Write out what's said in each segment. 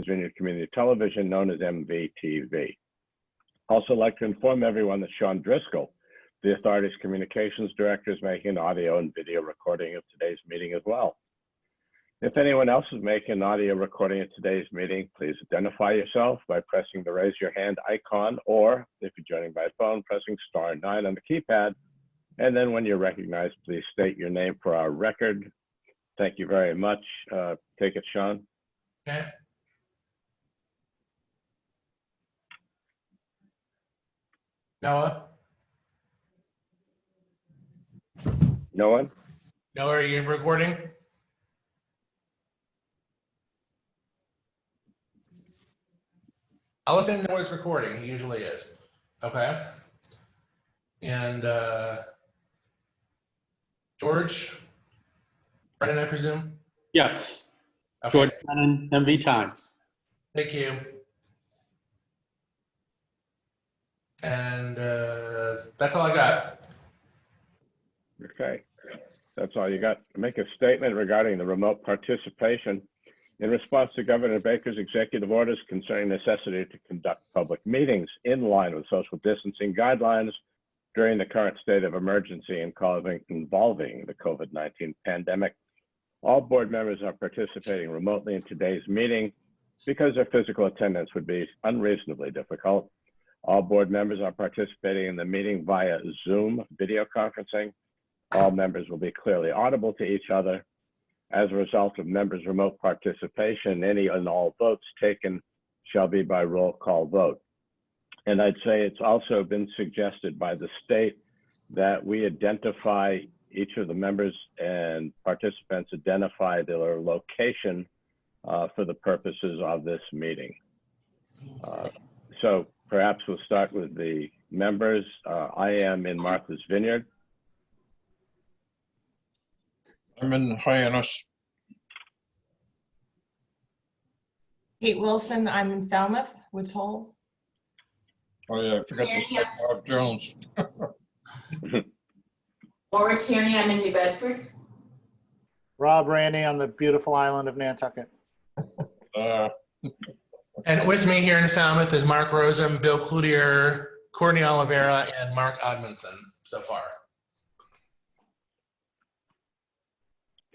Vineyard Community Television, known as MVTV. Also like to inform everyone that Sean Driscoll, the authority's communications director, is making an audio and video recording of today's meeting as well. If anyone else is making an audio recording of today's meeting, please identify yourself by pressing the raise your hand icon, or if you're joining by phone, pressing *9 on the keypad. And then when you're recognized, please state your name for our record. Thank you very much. Take it, Sean. Okay. Noah? No one? Noah, are you recording? I'll listen to Noah's recording. He usually is. Okay. And George? Brennan, I presume? Yes. Okay. George Brennan, MV Times. Thank you. And that's all I got. Okay, that's all you got. Make a statement regarding the remote participation in response to Governor Baker's executive orders concerning necessity to conduct public meetings in line with social distancing guidelines during the current state of emergency involving the COVID-19 pandemic. All board members are participating remotely in today's meeting because their physical attendance would be unreasonably difficult. All board members are participating in the meeting via Zoom video conferencing. All members will be clearly audible to each other. As a result of members' remote participation, any and all votes taken shall be by roll call vote. And I'd say it's also been suggested by the state that we identify each of the members and participants identify their location for the purposes of this meeting. So perhaps we'll start with the members. I am in Martha's Vineyard. I'm in Hyannis. Kate Wilson, I'm in Falmouth, Woods Hole. Oh yeah, I forgot to say Bob Jones. Maura Tierney, I'm in New Bedford. Rob Randy on the beautiful island of Nantucket. And with me here in Falmouth is Mark Rosen, Bill Cloutier, Courtney Oliveira, and Mark Odmondson so far.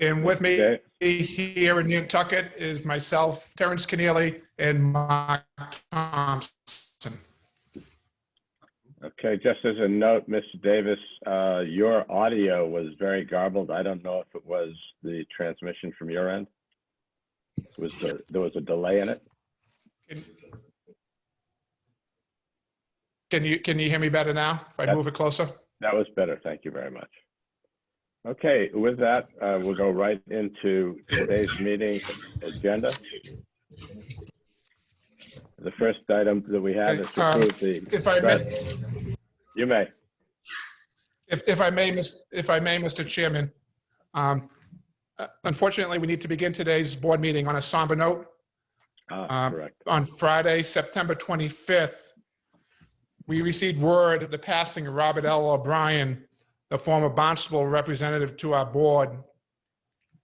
And with me Okay. here in Nantucket is myself, Terrence Keneally, and Mark Thompson. Okay, just as a note, Mr. Davis, your audio was very garbled. I don't know if it was the transmission from your end. There was a delay in it. Can you hear me better now if I move it closer? That was better. Thank you very much. Okay, with that, we'll go right into today's meeting agenda. The first item that we have is to approve the. If I may, You may. if I may, Mr. Chairman, unfortunately, we need to begin today's board meeting on a somber note. Correct. On Friday, September 25th, we received word of the passing of Robert L. O'Brien, the former Barnstable representative to our board.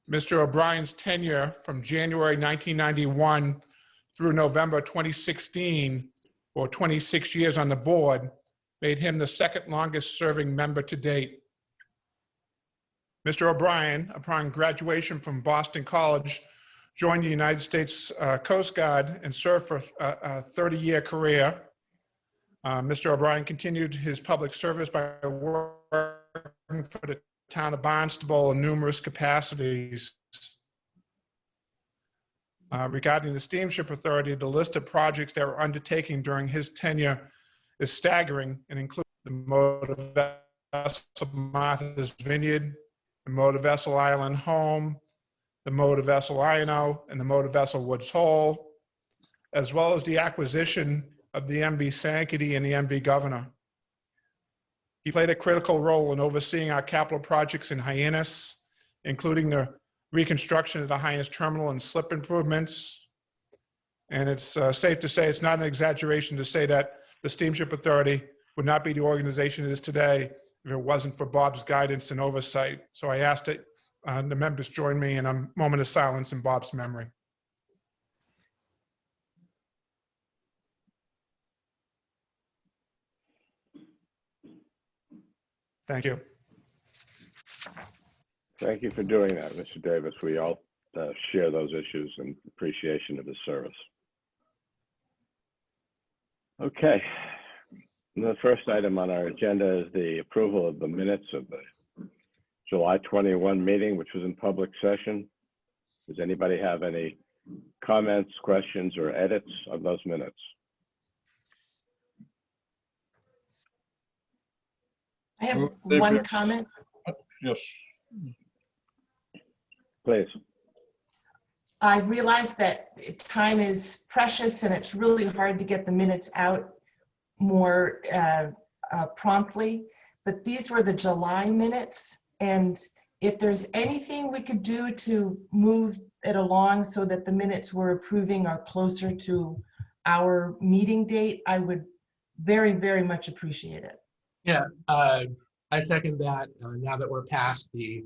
Mr. O'Brien's tenure from January 1991 through November 2016, or 26 years on the board, made him the second longest serving member to date. Mr. O'Brien, upon graduation from Boston College, joined the United States Coast Guard and served for a 30-year career. Mr. O'Brien continued his public service by working for the town of Barnstable in numerous capacities. Regarding the Steamship Authority, the list of projects that were undertaken during his tenure is staggering and includes the motor vessel Martha's Vineyard, the motor vessel Island Home, the motor vessel INO, and the motor vessel Woods Hole, as well as the acquisition of the MV Sankaty and the MV Governor. He played a critical role in overseeing our capital projects in Hyannis, including the reconstruction of the Hyannis terminal and slip improvements. And it's safe to say, it's not an exaggeration to say that the Steamship Authority would not be the organization it is today if it wasn't for Bob's guidance and oversight. So I asked that the members join me in a moment of silence in Bob's memory. Thank you. Thank you for doing that, Mr. Davis. We all share those issues and appreciation of his service. Okay. The first item on our agenda is the approval of the minutes of the July 21 meeting, which was in public session. Does anybody have any comments, questions, or edits of those minutes? I have Dave, one yes. comment. Yes. Please. I realize that time is precious and it's really hard to get the minutes out more promptly, but these were the July minutes. And if there's anything we could do to move it along so that the minutes we're approving are closer to our meeting date, I would very, very much appreciate it. Yeah, I second that. Now that we're past the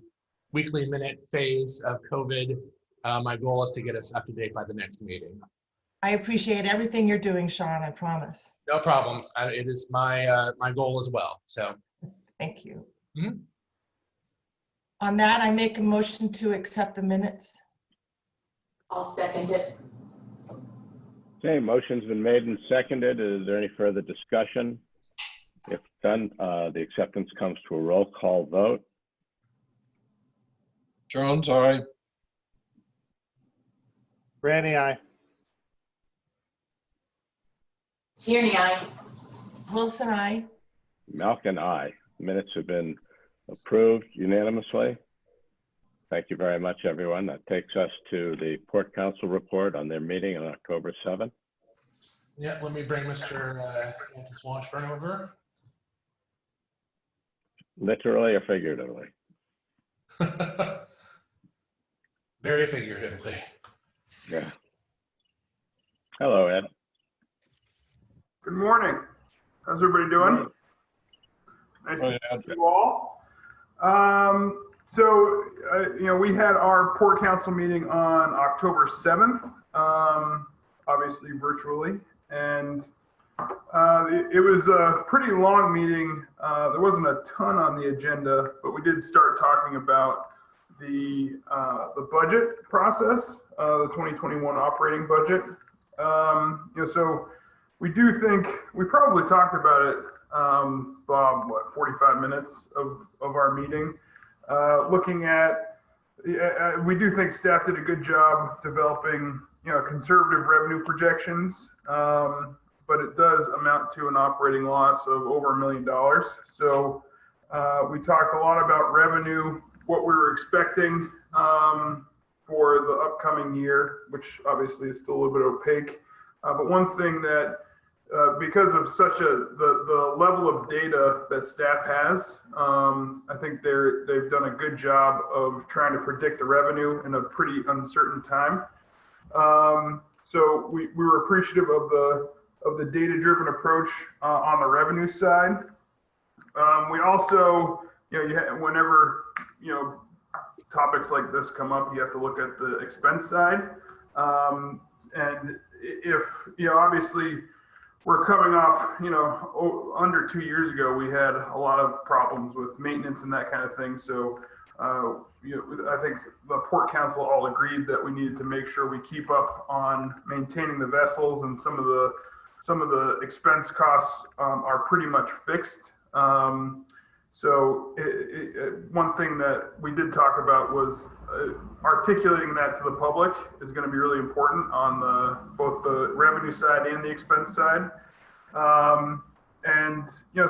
weekly minute phase of COVID, my goal is to get us up to date by the next meeting. I appreciate everything you're doing, Sean, I promise. No problem. It is my my goal as well. So Thank you. Mhm. On that, I make a motion to accept the minutes. I'll second it. Okay, motion's been made and seconded. Is there any further discussion? If done, the acceptance comes to a roll call vote. Jones, aye. Randy, aye. Tierney, aye. Wilson, I. Malkin, aye. Minutes have been approved unanimously. Thank you very much, everyone. That takes us to the Port Council report on their meeting on October 7th. yeah, let me bring Mr. Antis Washburn over. Literally or figuratively? Very figuratively. Yeah. Hello, Ed. Good morning. How's everybody doing? Nice to Oh, see you all. We had our Port Council meeting on October 7th, obviously virtually, and it was a pretty long meeting. There wasn't a ton on the agenda, but we did start talking about the budget process, the 2021 operating budget. So we do think we probably talked about it, Bob, 45 minutes of our meeting. Looking at, we do think staff did a good job developing, conservative revenue projections, but it does amount to an operating loss of over $1 million. So we talked a lot about revenue, what we were expecting for the upcoming year, which obviously is still a little bit opaque. But one thing that, because of the level of data that staff has, I think they've done a good job of trying to predict the revenue in a pretty uncertain time. So we were appreciative of the data-driven approach on the revenue side. We also, whenever topics like this come up, you have to look at the expense side. And if, obviously we're coming off, under 2 years ago, we had a lot of problems with maintenance and that kind of thing. So, I think the Port Council all agreed that we needed to make sure we keep up on maintaining the vessels, and some of the expense costs are pretty much fixed. So one thing that we did talk about was articulating that to the public is going to be really important on both the revenue side and the expense side.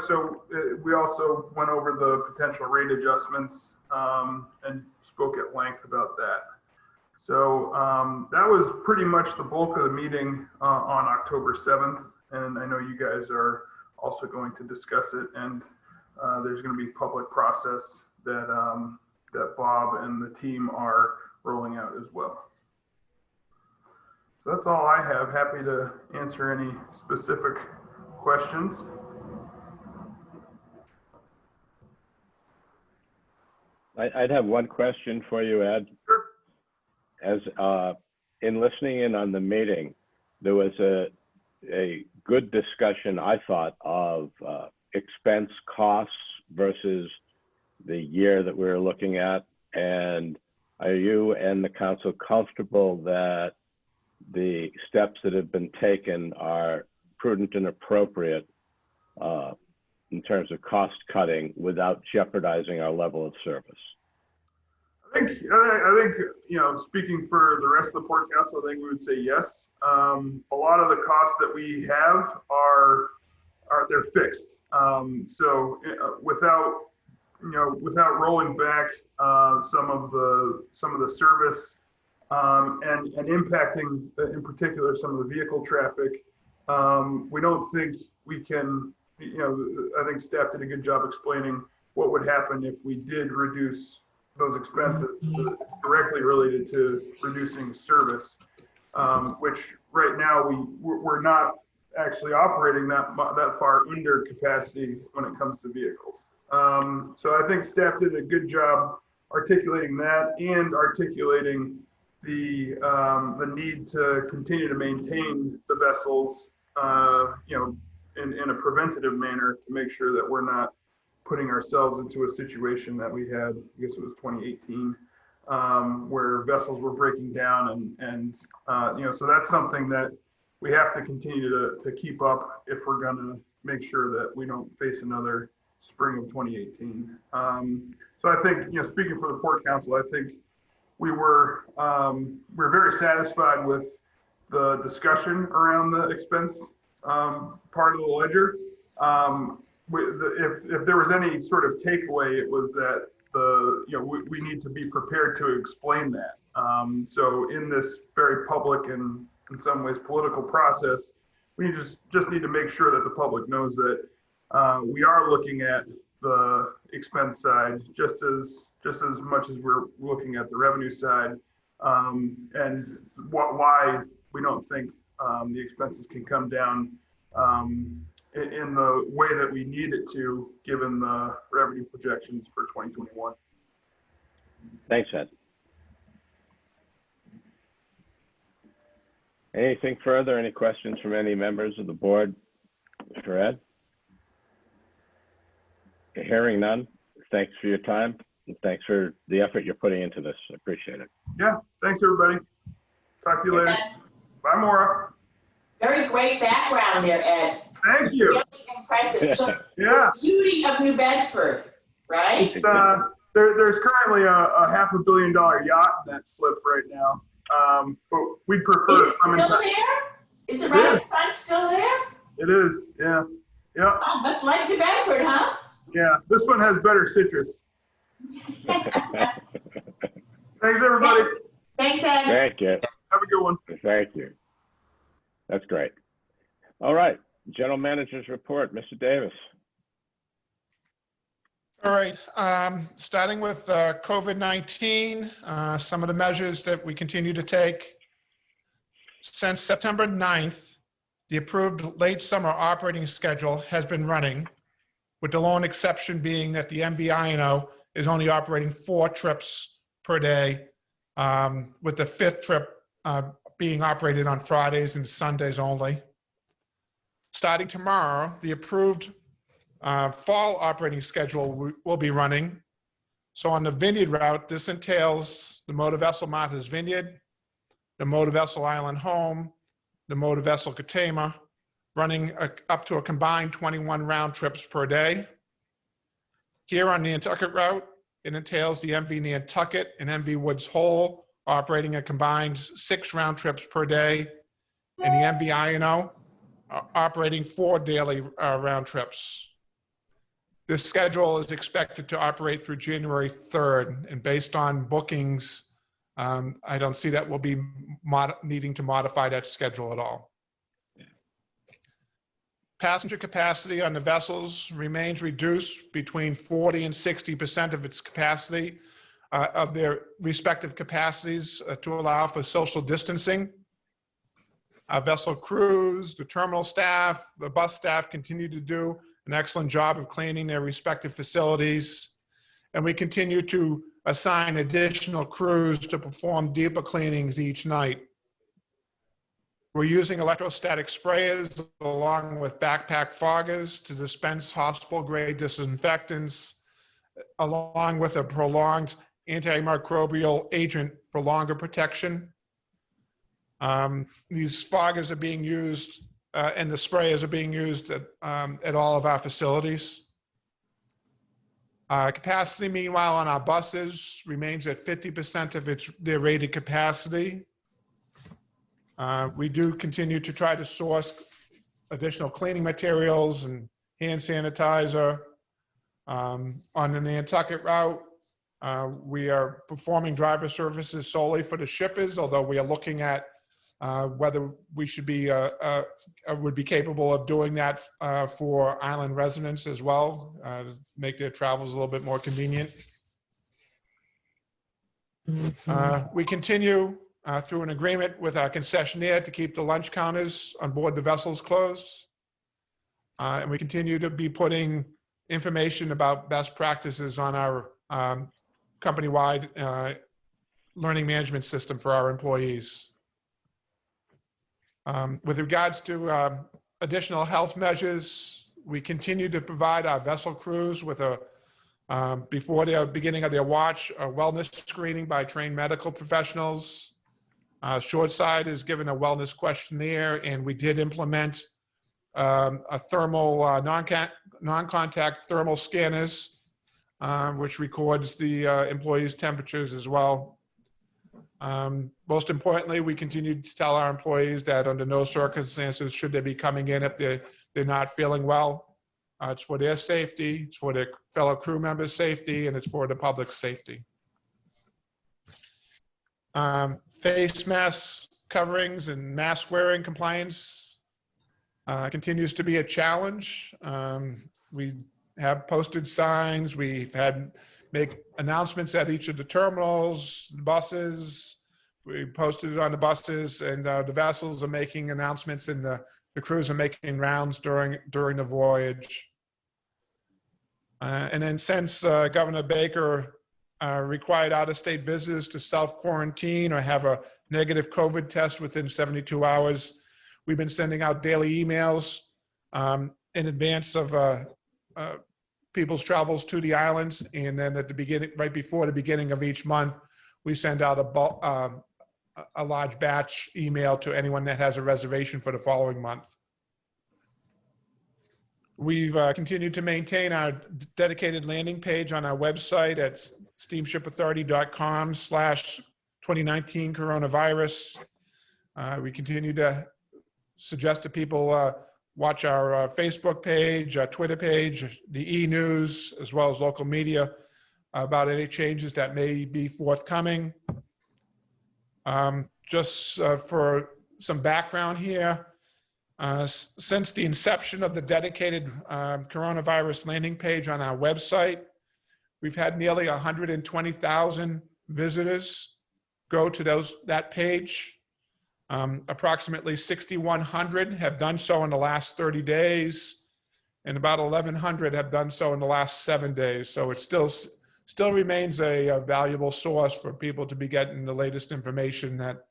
So we also went over the potential rate adjustments and spoke at length about that. So that was pretty much the bulk of the meeting on October 7th. And I know you guys are also going to discuss it, and there's going to be public process that Bob and the team are rolling out as well. So that's all I have. Happy to answer any specific questions. I'd have one question for you, Ed. Sure. As in listening in on the meeting, there was a good discussion, I thought, of expense costs versus the year that we're looking at? And are you and the council comfortable that the steps that have been taken are prudent and appropriate in terms of cost cutting without jeopardizing our level of service? I think, speaking for the rest of the Port Council, I think we would say yes. A lot of the costs that we have they're fixed. So without rolling back some of the service and impacting, in particular, some of the vehicle traffic, we don't think we can. I think staff did a good job explaining what would happen if we did reduce those expenses. It's directly related to reducing service, which right now we're not actually operating that far under capacity when it comes to vehicles. So I think staff did a good job articulating that and articulating the need to continue to maintain the vessels, in a preventative manner to make sure that we're not putting ourselves into a situation that we had, I guess it was 2018, where vessels were breaking down and so that's something that we have to continue to keep up if we're going to make sure that we don't face another spring of 2018. So I think, speaking for the Port Council, I think we're very satisfied with the discussion around the expense part of the ledger. If there was any sort of takeaway, it was that we need to be prepared to explain that. So in this very public and in some ways political process, we just need to make sure that the public knows that we are looking at the expense side just as much as we're looking at the revenue side, and why we don't think the expenses can come down in the way that we need it to, given the revenue projections for 2021. Thanks, Ed. Anything further? Any questions from any members of the board for Ed? Hearing none, thanks for your time and thanks for the effort you're putting into this. I appreciate it. Yeah, thanks everybody. Talk to you later. Bye, Maura. Very great background there, Ed. Thank you. Really impressive. So Yeah. the beauty of New Bedford, right? There's currently a $500 million yacht in that slip right now. But we prefer. Is it still there? Is the rising sun still there? It is. Yeah. Yeah. Oh, must like New Bedford, huh? Yeah. This one has better citrus. Thanks, everybody. Thanks, Ed. Thank you. Have a good one. Thank you. That's great. All right. General Manager's report, Mr. Davis. All right, starting with COVID-19, some of the measures that we continue to take. Since September 9th, the approved late summer operating schedule has been running, with the lone exception being that the MV INO is only operating 4 trips per day, with the 5th trip being operated on Fridays and Sundays only. Starting tomorrow, the approved fall operating schedule will be running. So on the Vineyard route, this entails the motor vessel Martha's Vineyard, the motor vessel Island Home, the motor vessel Katama, running up to a combined 21 round trips per day. Here on the Nantucket route, it entails the MV Nantucket and MV Woods Hole operating a combined 6 round trips per day, and the MV INO operating 4 daily round trips. This schedule is expected to operate through January 3rd, and based on bookings, I don't see that we'll be needing to modify that schedule at all. Passenger capacity on the vessels remains reduced between 40 and 60% of its capacity, of their respective capacities, to allow for social distancing. Our vessel crews, the terminal staff, the bus staff continue to do an excellent job of cleaning their respective facilities. And we continue to assign additional crews to perform deeper cleanings each night. We're using electrostatic sprayers along with backpack foggers to dispense hospital-grade disinfectants, along with a prolonged antimicrobial agent for longer protection. These foggers are being used and the sprayers are being used at all of our facilities. Capacity, meanwhile, on our buses remains at 50% of their rated capacity. We do continue to try to source additional cleaning materials and hand sanitizer. On the Nantucket route, we are performing driver services solely for the shippers, although we are looking at whether we should be would be capable of doing that for island residents as well, to make their travels a little bit more convenient. We continue through an agreement with our concessionaire to keep the lunch counters on board the vessels closed. And we continue to be putting information about best practices on our company-wide learning management system for our employees. With regards to additional health measures, we continue to provide our vessel crews with before the beginning of their watch, a wellness screening by trained medical professionals. Shoreside is given a wellness questionnaire, and we did implement a thermal, non-contact thermal scanners, which records the employees' temperatures as well. Most importantly, we continue to tell our employees that under no circumstances should they be coming in if they're not feeling well. It's for their safety, it's for their fellow crew members' safety, and it's for the public's safety. Face masks, coverings, and mask wearing compliance continues to be a challenge. We have posted signs, we've had make announcements at each of the terminals, buses. We posted it on the buses, and the vessels are making announcements, and the crews are making rounds during the voyage. And then since Governor Baker required out-of-state visitors to self-quarantine or have a negative COVID test within 72 hours, we've been sending out daily emails in advance of people's travels to the islands, and then at the beginning, right before the beginning of each month, we send out a large batch email to anyone that has a reservation for the following month. We've continued to maintain our dedicated landing page on our website at steamshipauthority.com/2019 coronavirus. We continue to suggest to people watch our Facebook page, our Twitter page, the e-news, as well as local media about any changes that may be forthcoming. Just for some background here, since the inception of the dedicated coronavirus landing page on our website, we've had nearly 120,000 visitors go to that page. Approximately 6,100 have done so in the last 30 days, and about 1,100 have done so in the last 7 days. So it still remains a valuable source for people to be getting the latest information that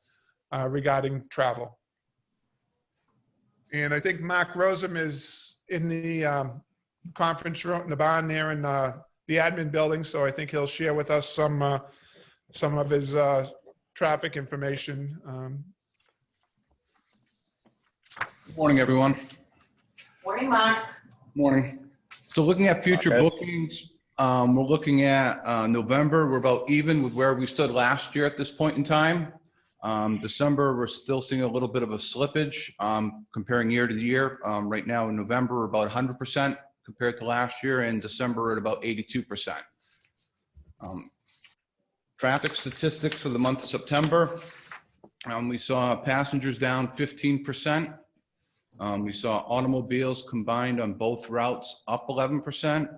regarding travel. And I think Mark Rosem is in the conference room in the barn there in the admin building, so I think he'll share with us some of his traffic information. Good morning, everyone. Morning, Mark. Morning. So looking at future Okay. bookings, we're looking at November. We're about even with where we stood last year at this point in time. December, we're still seeing a little bit of a slippage comparing year to year. Right now in November, we're about 100% compared to last year, and December we're at about 82%. Traffic statistics for the month of September. We saw passengers down 15%. We saw automobiles combined on both routes up 11%,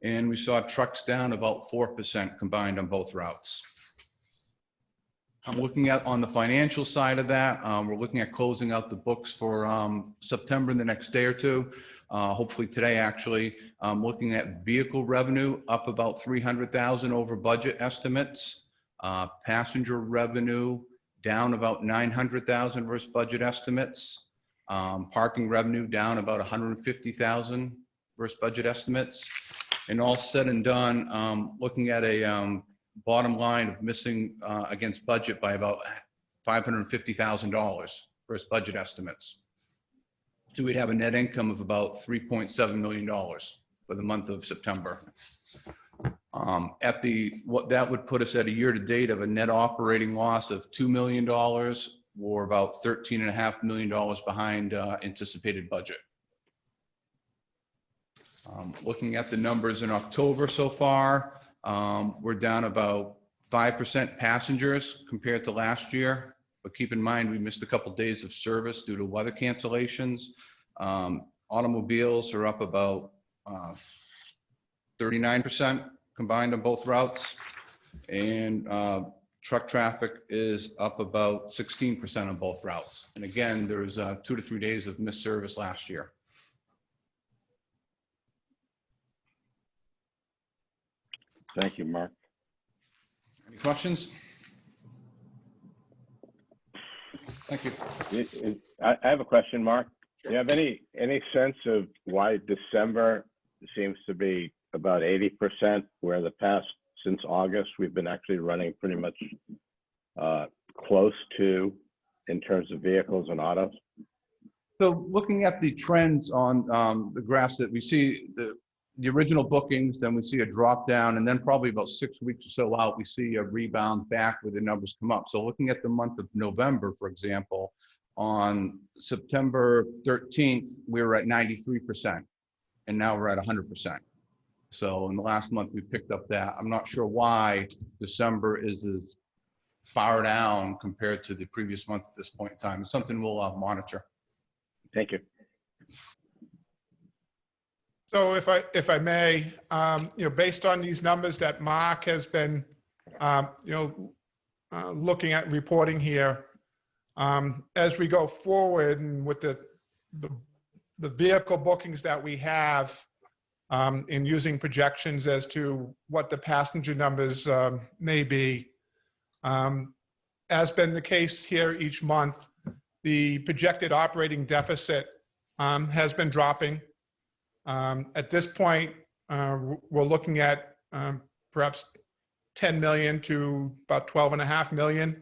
and we saw trucks down about 4% combined on both routes. I'm looking at on the financial side of that, we're looking at closing out the books for September in the next day or two. Hopefully today, actually. Looking at vehicle revenue up about 300,000 over budget estimates. Passenger revenue down about 900,000 versus budget estimates. Parking revenue down about 150,000 versus budget estimates. And all said and done, looking at a bottom line of missing against budget by about $550,000 versus budget estimates. So we'd have a net income of about $3.7 million for the month of September. What that would put us at a year to date of a net operating loss of $2 million, or about $13.5 million behind anticipated budget. Looking at the numbers in October so far, we're down about 5% passengers compared to last year. But keep in mind, we missed a couple days of service due to weather cancellations. Automobiles are up about 39% combined on both routes. And truck traffic is up about 16% on both routes. And again, there was 2 to 3 days of missed service last year. Thank you, Mark. Any questions? Thank you. I have a question, Mark. Do you have any sense of why December seems to be about 80%, where the past, since August, we've been actually running pretty much close to in terms of vehicles and autos? So looking at the trends on the graphs that we see, the original bookings, then we see a drop down, and then probably about 6 weeks or so out, we see a rebound back where the numbers come up. So looking at the month of November, for example, on September 13th, we were at 93%, and now we're at 100%. So in the last month, we picked up that. I'm not sure why December is as far down compared to the previous month at this point in time. It's something we'll monitor. Thank you. So if I may, based on these numbers that Mark has been, looking at and reporting here, as we go forward and with the vehicle bookings that we have, in using projections as to what the passenger numbers may be, as been the case here each month, the projected operating deficit has been dropping. At this point, we're looking at perhaps 10 million to about 12.5 million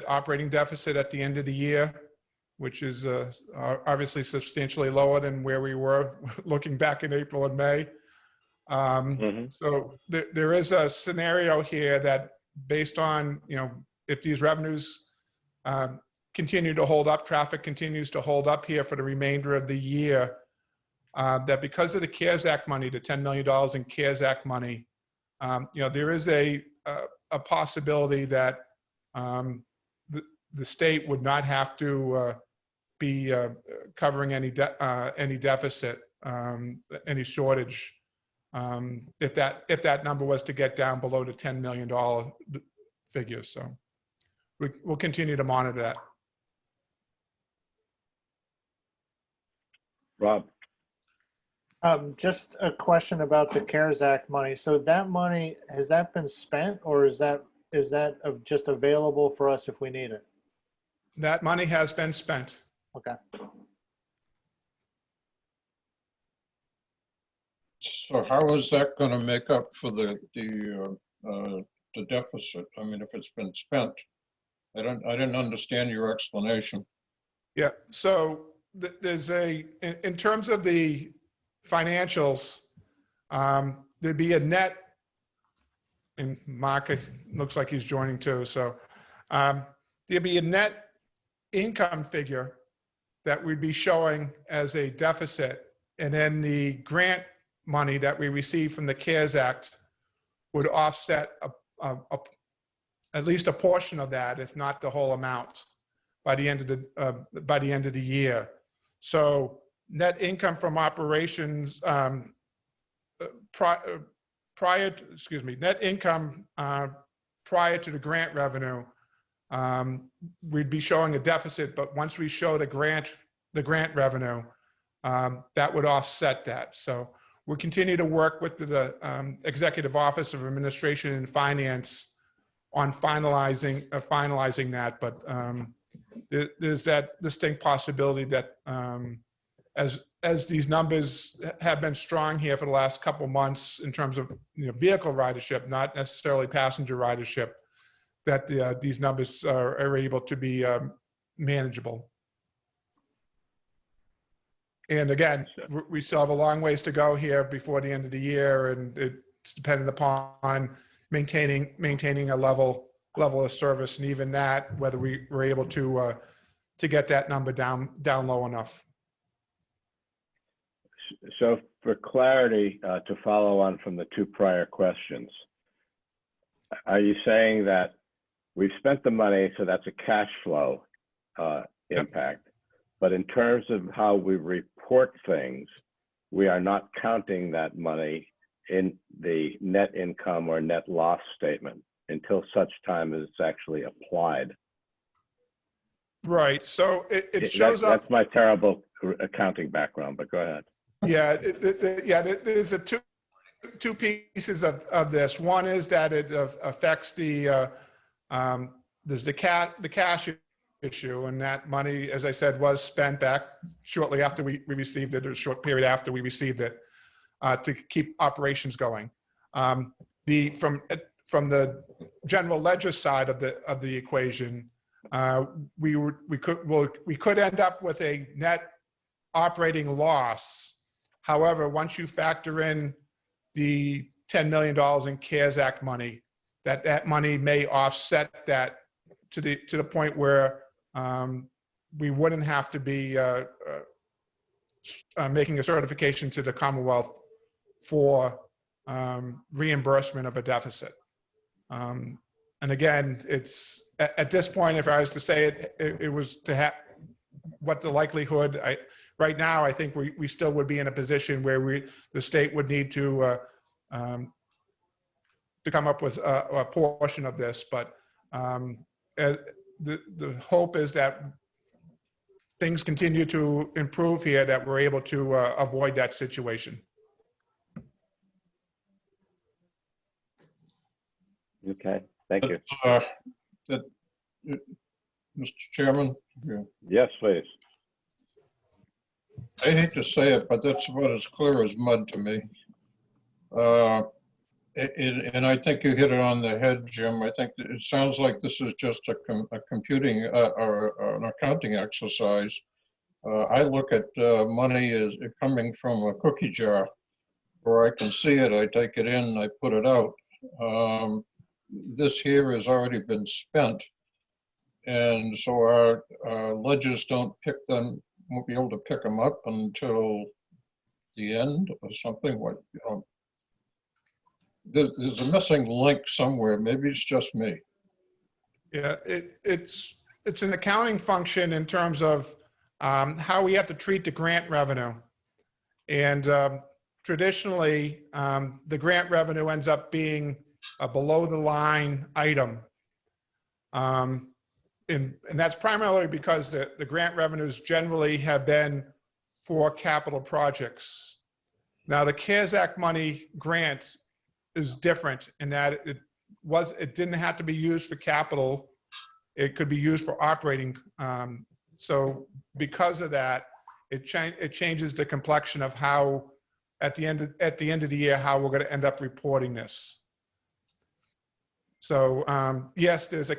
operating deficit at the end of the year, which is obviously substantially lower than where we were looking back in April and May. So there is a scenario here that, based on, if these revenues continue to hold up, traffic continues to hold up here for the remainder of the year, that because of the CARES Act money, the $10 million in CARES Act money, there is a possibility that the state would not have to be covering any deficit, any shortage, if that number was to get down below the $10 million figure. So we'll continue to monitor that. Rob. Just a question about the CARES Act money. So that money, has that been spent, or is that just available for us if we need it? That money has been spent. Okay. So how is that going to make up for the deficit? I mean, if it's been spent, I didn't understand your explanation. Yeah. So there's in terms of the financials, there'd be a net, and Marcus looks like he's joining too. So there'd be a net income figure that we'd be showing as a deficit, and then the grant money that we receive from the CARES Act would offset at least a portion of that, if not the whole amount, by the end of the year. So net income from operations net income prior to the grant revenue, we'd be showing a deficit, but once we show the grant revenue, that would offset that. So we'll continue to work with the Executive Office of Administration and Finance on finalizing that, but there's that distinct possibility that as these numbers have been strong here for the last couple months in terms of vehicle ridership, not necessarily passenger ridership, that these numbers are able to be manageable. And again, we still have a long ways to go here before the end of the year, and it's dependent upon maintaining a level of service, and even that, whether we were able to get that number down low enough. So for clarity, to follow on from the two prior questions, are you saying that we've spent the money, so that's a cash flow impact, but in terms of how we report things, we are not counting that money in the net income or net loss statement until such time as it's actually applied? Right, so it shows up. That's my terrible accounting background, but go ahead. Yeah, there's two pieces of this. One is that it affects there's the cash issue, and that money, as I said, was spent back shortly after we received it, or a short period after we received it, to keep operations going. From the general ledger side of the equation, we could end up with a net operating loss. However, once you factor in the $10 million in CARES Act money, that money may offset that to the point where we wouldn't have to be making a certification to the Commonwealth for reimbursement of a deficit. And again, it's at this point, if I was to say it was to have what the likelihood. Right now, I think we still would be in a position where the state would need to come up with a portion of this, but the hope is that things continue to improve here, that we're able to avoid that situation. Okay, thank you. Mr. Chairman? Yes, please. I hate to say it, but that's about as clear as mud to me. And I think you hit it on the head, Jim. I think it sounds like this is just a computing or an accounting exercise. I look at money as coming from a cookie jar, where I can see it, I take it in, I put it out. This here has already been spent, and so our ledgers won't be able to pick them up until the end or something. There's a missing link somewhere. Maybe it's just me. Yeah, it's an accounting function in terms of how we have to treat the grant revenue. And traditionally, the grant revenue ends up being a below the line item. And that's primarily because the grant revenues generally have been for capital projects. Now, the CARES Act money grant is different in that it didn't have to be used for capital. It could be used for operating. So because of that, it changes the complexion of how at the end of the year, how we're going to end up reporting this. So yes, there's the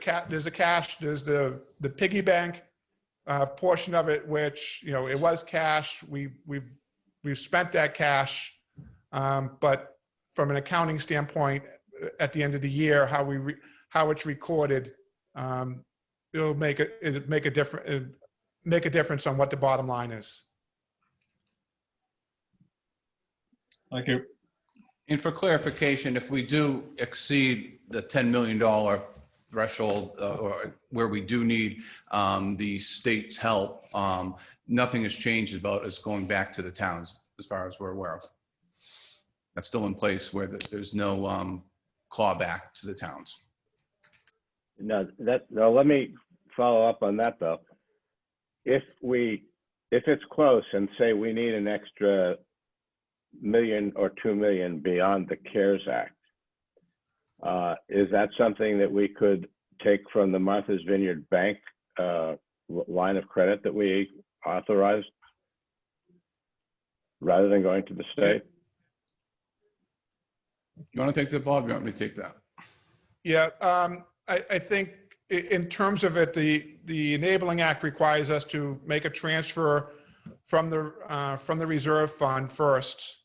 piggy bank portion of it, which it was cash. We've spent that cash, but from an accounting standpoint, at the end of the year, how it's recorded, it'll make a difference on what the bottom line is. Thank you. And for clarification, if we do exceed the $10 million threshold, or where we do need the state's help, nothing has changed about us going back to the towns, as far as we're aware of. That's still in place, where there's no clawback to the towns. No, let me follow up on that though. If it's close and say we need an extra $1 million or $2 million beyond the CARES Act, Is that something that we could take from the Martha's Vineyard Bank line of credit that we authorized rather than going to the state? You want to take that, Bob? You want me to take that? Yeah, I think in terms of it, the Enabling Act requires us to make a transfer from the reserve fund first.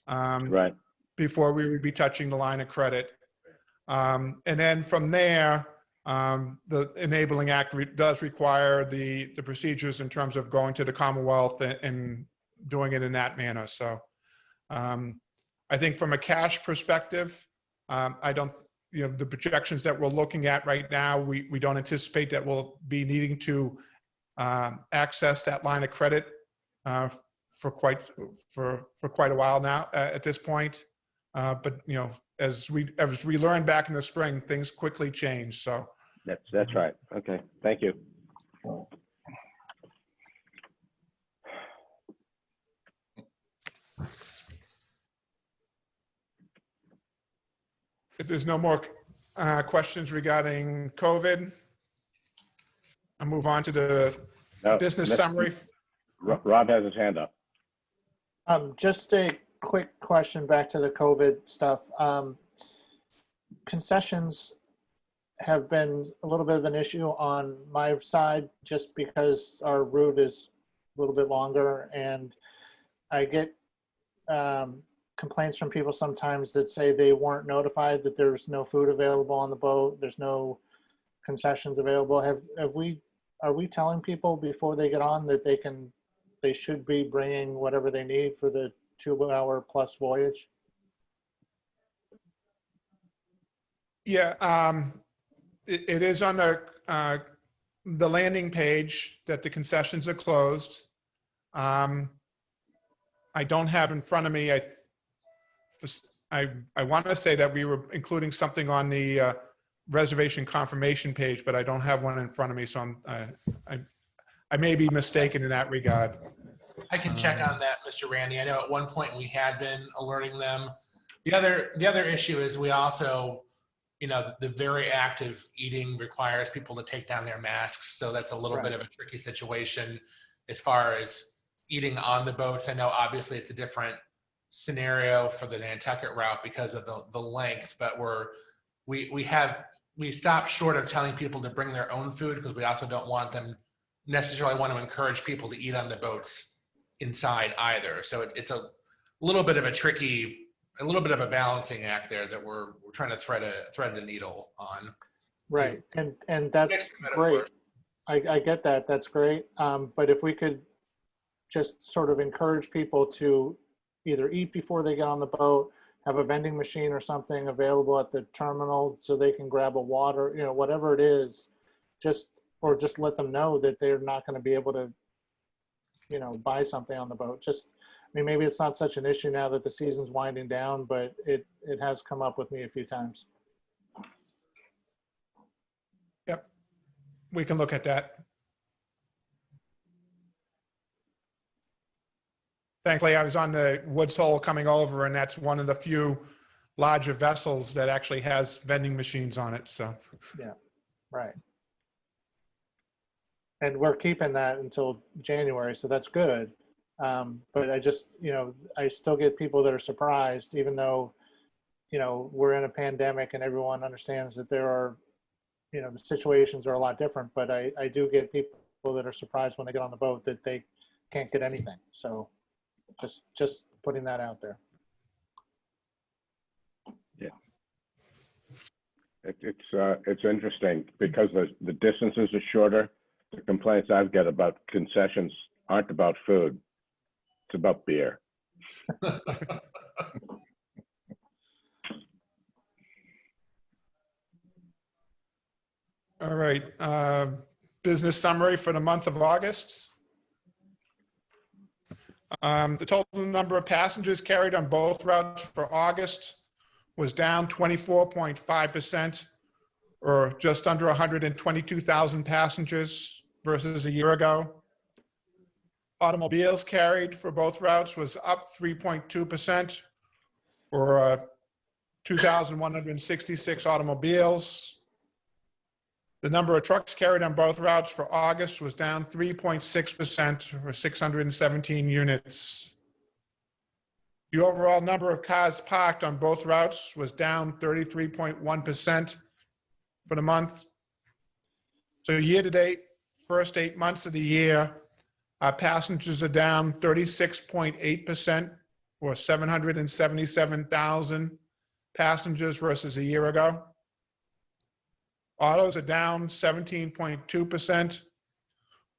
Right. Before we would be touching the line of credit. And then from there, the Enabling Act does require the procedures in terms of going to the Commonwealth and doing it in that manner. So I think from a cash perspective, I don't, the projections that we're looking at right now, we don't anticipate that we'll be needing to access that line of credit for quite a while now at this point. But as we learned back in the spring, things quickly change. So that's right. Okay, thank you. if there's no more questions regarding COVID, I'll move on to the business summary. Rob has his hand up. Just a quick question back to the COVID stuff. Concessions have been a little bit of an issue on my side just because our route is a little bit longer, and I get complaints from people sometimes that say they weren't notified that there's no food available on the boat, there's no concessions available. Are we telling people before they get on that they should be bringing whatever they need for the 2-hour plus voyage? Yeah, it is on the landing page that the concessions are closed. I don't have in front of me, I want to say that we were including something on the reservation confirmation page, but I don't have one in front of me, so I may be mistaken in that regard. I can check on that, Mr. Randy. I know at one point we had been alerting them. The other issue is we also, the very active eating requires people to take down their masks. So that's a little bit of a tricky situation as far as eating on the boats. I know obviously it's a different scenario for the Nantucket route because of the length, but we stopped short of telling people to bring their own food because we also don't necessarily want to encourage people to eat on the boats inside either. So it's a little bit of a balancing act there that we're trying to thread the needle on. Right, and that's great. I get that. That's great. But if we could just sort of encourage people to either eat before they get on the boat, have a vending machine or something available at the terminal so they can grab a water, whatever it is, just let them know that they're not going to be able to, buy something on the boat. Maybe it's not such an issue now that the season's winding down, but it has come up with me a few times. Yep, we can look at that. Thankfully, I was on the Woods Hole coming over, and that's one of the few larger vessels that actually has vending machines on it. So, yeah, right. And we're keeping that until January, so that's good. But I just, I still get people that are surprised, even though, we're in a pandemic and everyone understands that there are, the situations are a lot different. But I do get people that are surprised when they get on the boat that they can't get anything. So just putting that out there. Yeah. It's interesting because the distances are shorter. The complaints I've got about concessions aren't about food. It's about beer. all right. Business summary for the month of August. The total number of passengers carried on both routes for August was down 24.5%, or just under 122,000 passengers versus a year ago. Automobiles carried for both routes was up 3.2%, or 2,166 automobiles. The number of trucks carried on both routes for August was down 3.6%, or 617 units. The overall number of cars parked on both routes was down 33.1% for the month. So year-to-date, first 8 months of the year, our passengers are down 36.8%, or 777,000 passengers versus a year ago. Autos are down 17.2%,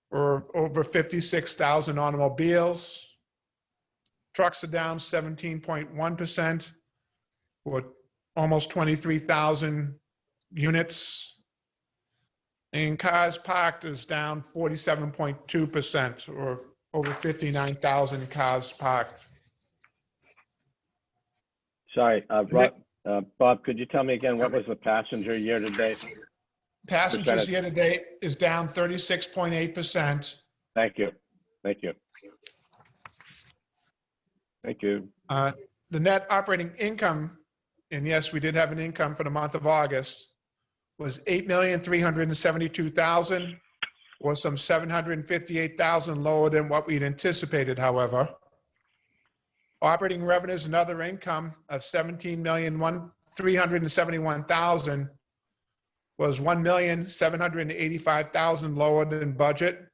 or over 56,000 automobiles. Trucks are down 17.1%, or almost 23,000 units. And cars parked is down 47.2%, or over 59,000 cars parked. Sorry, Bob, could you tell me again, what was the passenger year-to-date? Passengers Percentage. year-to-date is down 36.8%. Thank you. Thank you. Thank you. The net operating income, and yes, we did have an income for the month of August, was $8,372,000, or some $758,000 lower than what we'd anticipated, however. Operating revenues and other income of $17,371,000 was $1,785,000 lower than budget.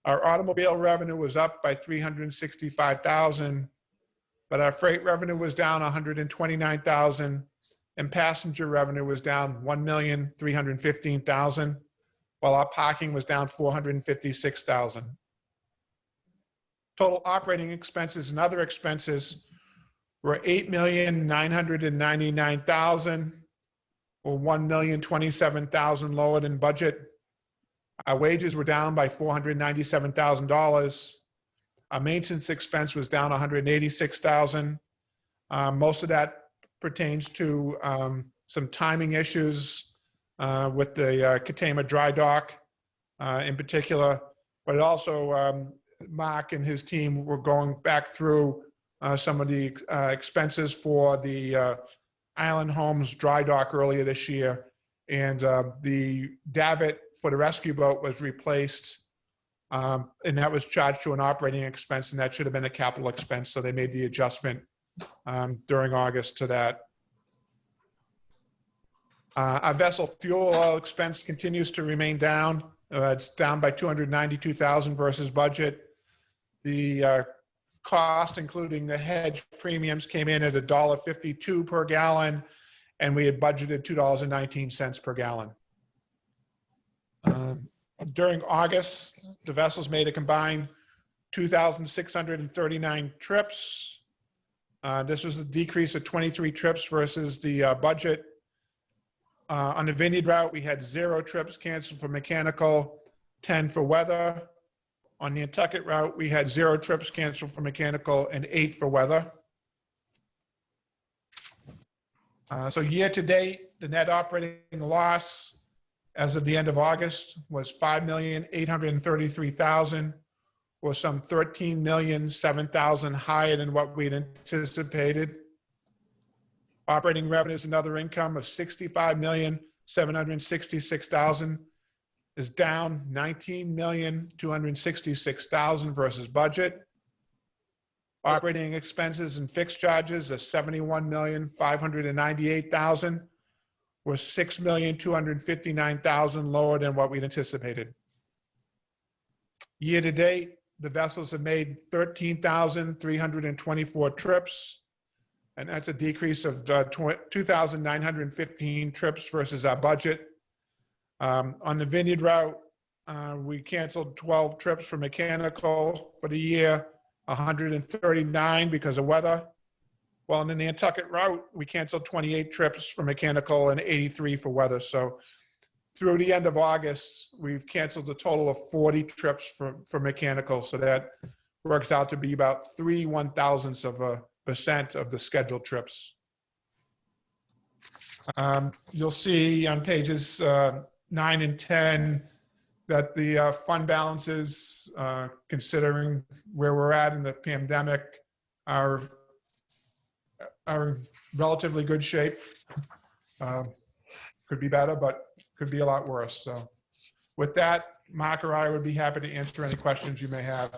Our automobile revenue was up by $365,000, but our freight revenue was down $129,000, and passenger revenue was down $1,315,000, while our parking was down $456,000. Total operating expenses and other expenses were $8,999,000, or $1,027,000 lower than budget. Our wages were down by $497,000. Our maintenance expense was down $186,000. Most of that pertains to some timing issues with the Katama dry dock in particular, but it also Mark and his team were going back through some of the expenses for the Island Homes dry dock earlier this year. And the davit for the rescue boat was replaced, and that was charged to an operating expense, and that should have been a capital expense. So they made the adjustment during August to that. Our vessel fuel oil expense continues to remain down. It's down by $292,000 versus budget. The cost, including the hedge premiums, came in at $1.52 per gallon, and we had budgeted $2.19 per gallon. During August, the vessels made a combined 2,639 trips. This was a decrease of 23 trips versus the budget. On the Vineyard route, we had 0 trips canceled for mechanical, 10 for weather. On the Nantucket route, we had 0 trips canceled for mechanical and 8 for weather. So year to date, the net operating loss as of the end of August was $5,833,000, or some $13,007,000 higher than what we'd anticipated. Operating revenues and other income of $65,766,000 is down $19,266,000 versus budget. Operating expenses and fixed charges of $71,598,000 were $6,259,000 lower than what we'd anticipated. Year to date, the vessels have made 13,324 trips, and that's a decrease of 2,915 trips versus our budget. On the Vineyard route, we canceled 12 trips for mechanical for the year, 139 because of weather. While on the Nantucket route, we canceled 28 trips for mechanical and 83 for weather. So through the end of August, we've canceled a total of 40 trips for mechanical. So that works out to be about 0.03% of the scheduled trips. You'll see on pages 9 and 10 that the fund balances, considering where we're at in the pandemic, are are in relatively good shape. Could be better, but could be a lot worse. So with that, Mark or I would be happy to answer any questions you may have.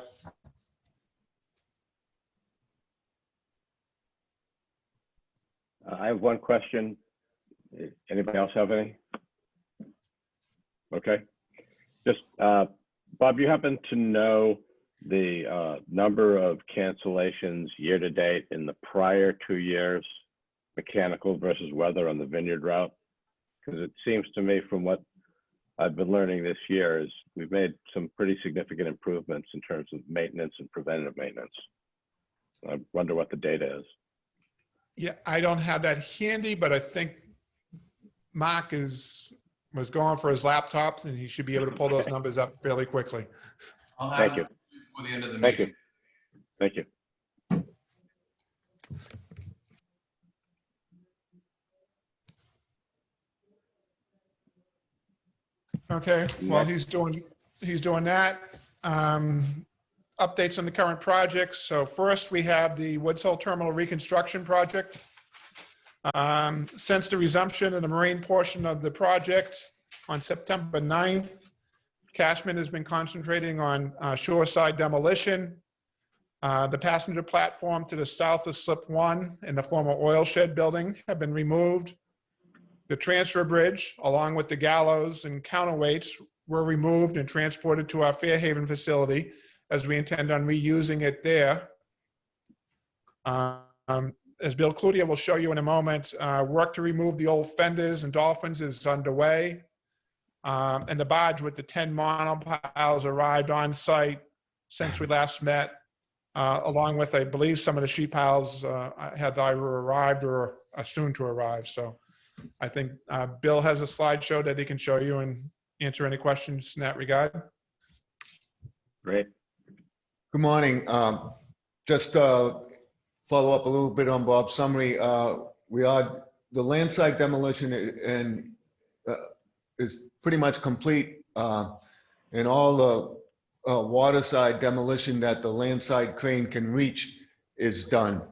I have one question. Anybody else have any? Okay. Just, Bob, you happen to know the number of cancellations year to date in the prior 2 years, mechanical versus weather on the Vineyard route? Because it seems to me from what I've been learning this year is we've made some pretty significant improvements in terms of maintenance and preventative maintenance. I wonder what the data is. Yeah, I don't have that handy, but I think Mark was going for his laptops and he should be able to pull those numbers up fairly quickly. I'll have Thank you. it before the end of the Thank meeting. you. Thank you. Okay, while he's doing that, updates on the current projects. So first we have the Woods Hole Terminal Reconstruction Project. Since the resumption of the marine portion of the project on September 9th, Cashman has been concentrating on shoreside demolition. The passenger platform to the south of Slip 1 and the former oil shed building have been removed. The transfer bridge, along with the gallows and counterweights, were removed and transported to our Fairhaven facility, as we intend on reusing it there. As Bill Cloutier will show you in a moment, work to remove the old fenders and dolphins is underway. And the barge with the 10 monopiles arrived on site since we last met, along with, I believe, some of the sheet piles had either arrived or are soon to arrive. So I think Bill has a slideshow that he can show you and answer any questions in that regard. Great. Good morning. Just follow up a little bit on Bob's summary. The landside demolition is pretty much complete, and all the waterside demolition that the landside crane can reach is done.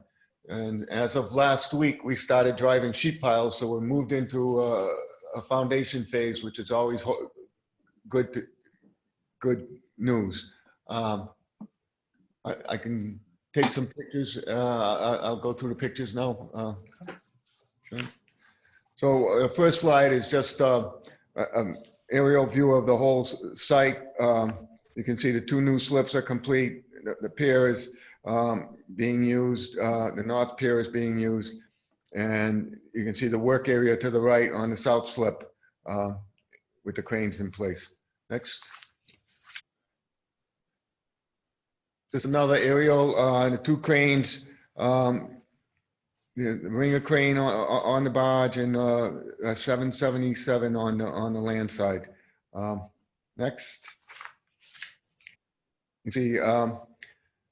And as of last week, we started driving sheet piles, so we're moved into a foundation phase, which is always good news. I can take some pictures. I'll go through the pictures now. Sure. So the first slide is just an aerial view of the whole site. You can see the 2 new slips are complete. The pier is being used. The north pier is being used. And you can see the work area to the right on the south slip with the cranes in place. Next. Just another aerial, the 2 cranes, the ringer crane on the barge and a 777 on the land side. Next. You see,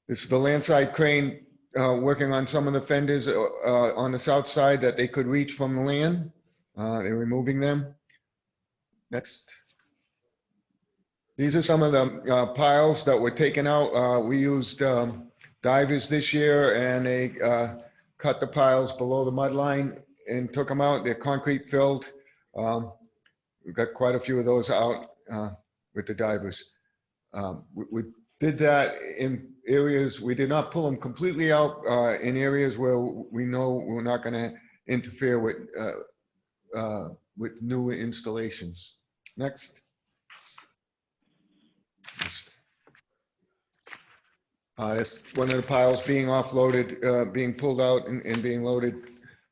this is the landside crane working on some of the fenders on the south side that they could reach from the land. They're removing them. Next. These are some of the piles that were taken out. We used divers this year, and they cut the piles below the mud line and took them out. They're concrete filled. We've got quite a few of those out with the divers. We did that in areas, we did not pull them completely out in areas where we know we're not going to interfere with new installations. Next. That's one of the piles being offloaded, being pulled out and being loaded.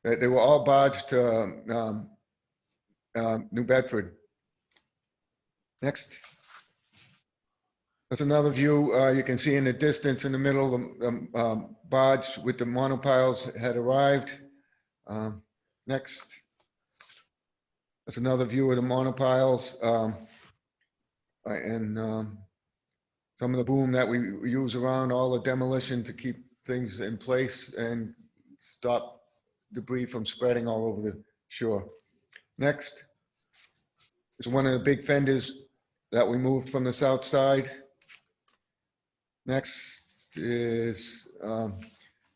They were all barged to New Bedford. Next. That's another view you can see in the distance in the middle. The barge with the monopiles had arrived. Next. That's another view of the monopiles and some of the boom that we use around all the demolition to keep things in place and stop debris from spreading all over the shore. Next is one of the big fenders that we moved from the south side. Next is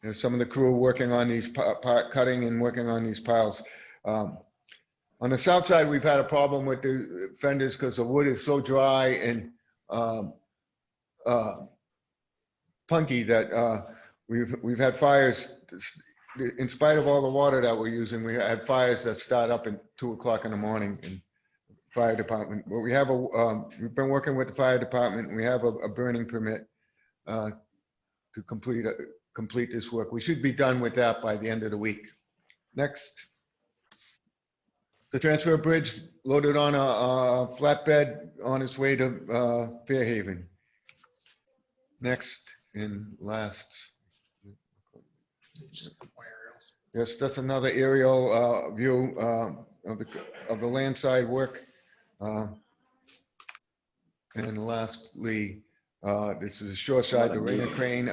There's some of the crew working on these cutting and working on these piles. On the south side, we've had a problem with the fenders because the wood is so dry and punky that we've had fires. In spite of all the water that we're using, we had fires that start up at 2 o'clock in the morning in fire department. But we have we've been working with the fire department. We have a burning permit to complete this work. We should be done with that by the end of the week. Next. The transfer bridge loaded on a flatbed on its way to Fairhaven. Next and last. Yes, that's another aerial view of the landside work. And lastly, this is a shoreside, the Rainer crane.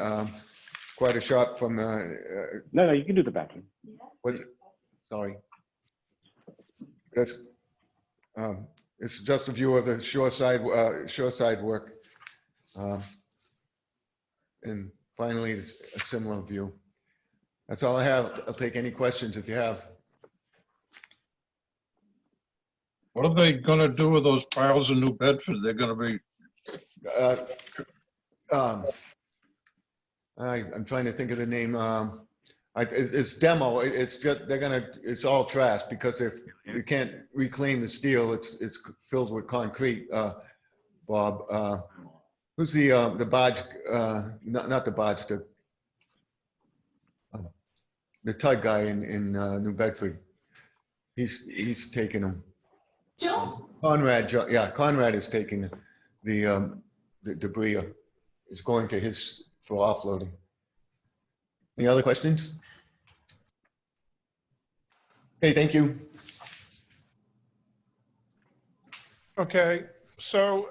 Quite a shot from the. No, you can do the bathroom. Sorry. That's. It's just a view of the shoreside work. And finally, it's a similar view. That's all I have. I'll take any questions if you have. What are they gonna do with those piles in New Bedford? They're gonna be, I'm trying to think of the name. It's demo. It's just it's all trash because if you can't reclaim the steel, it's filled with concrete. Bob, who's the barge? Not the barge. The tug guy in New Bedford. He's taking them. Joe? Conrad, yeah, Conrad is taking the debris. It's going to his for offloading. Any other questions? Okay, thank you. Okay, so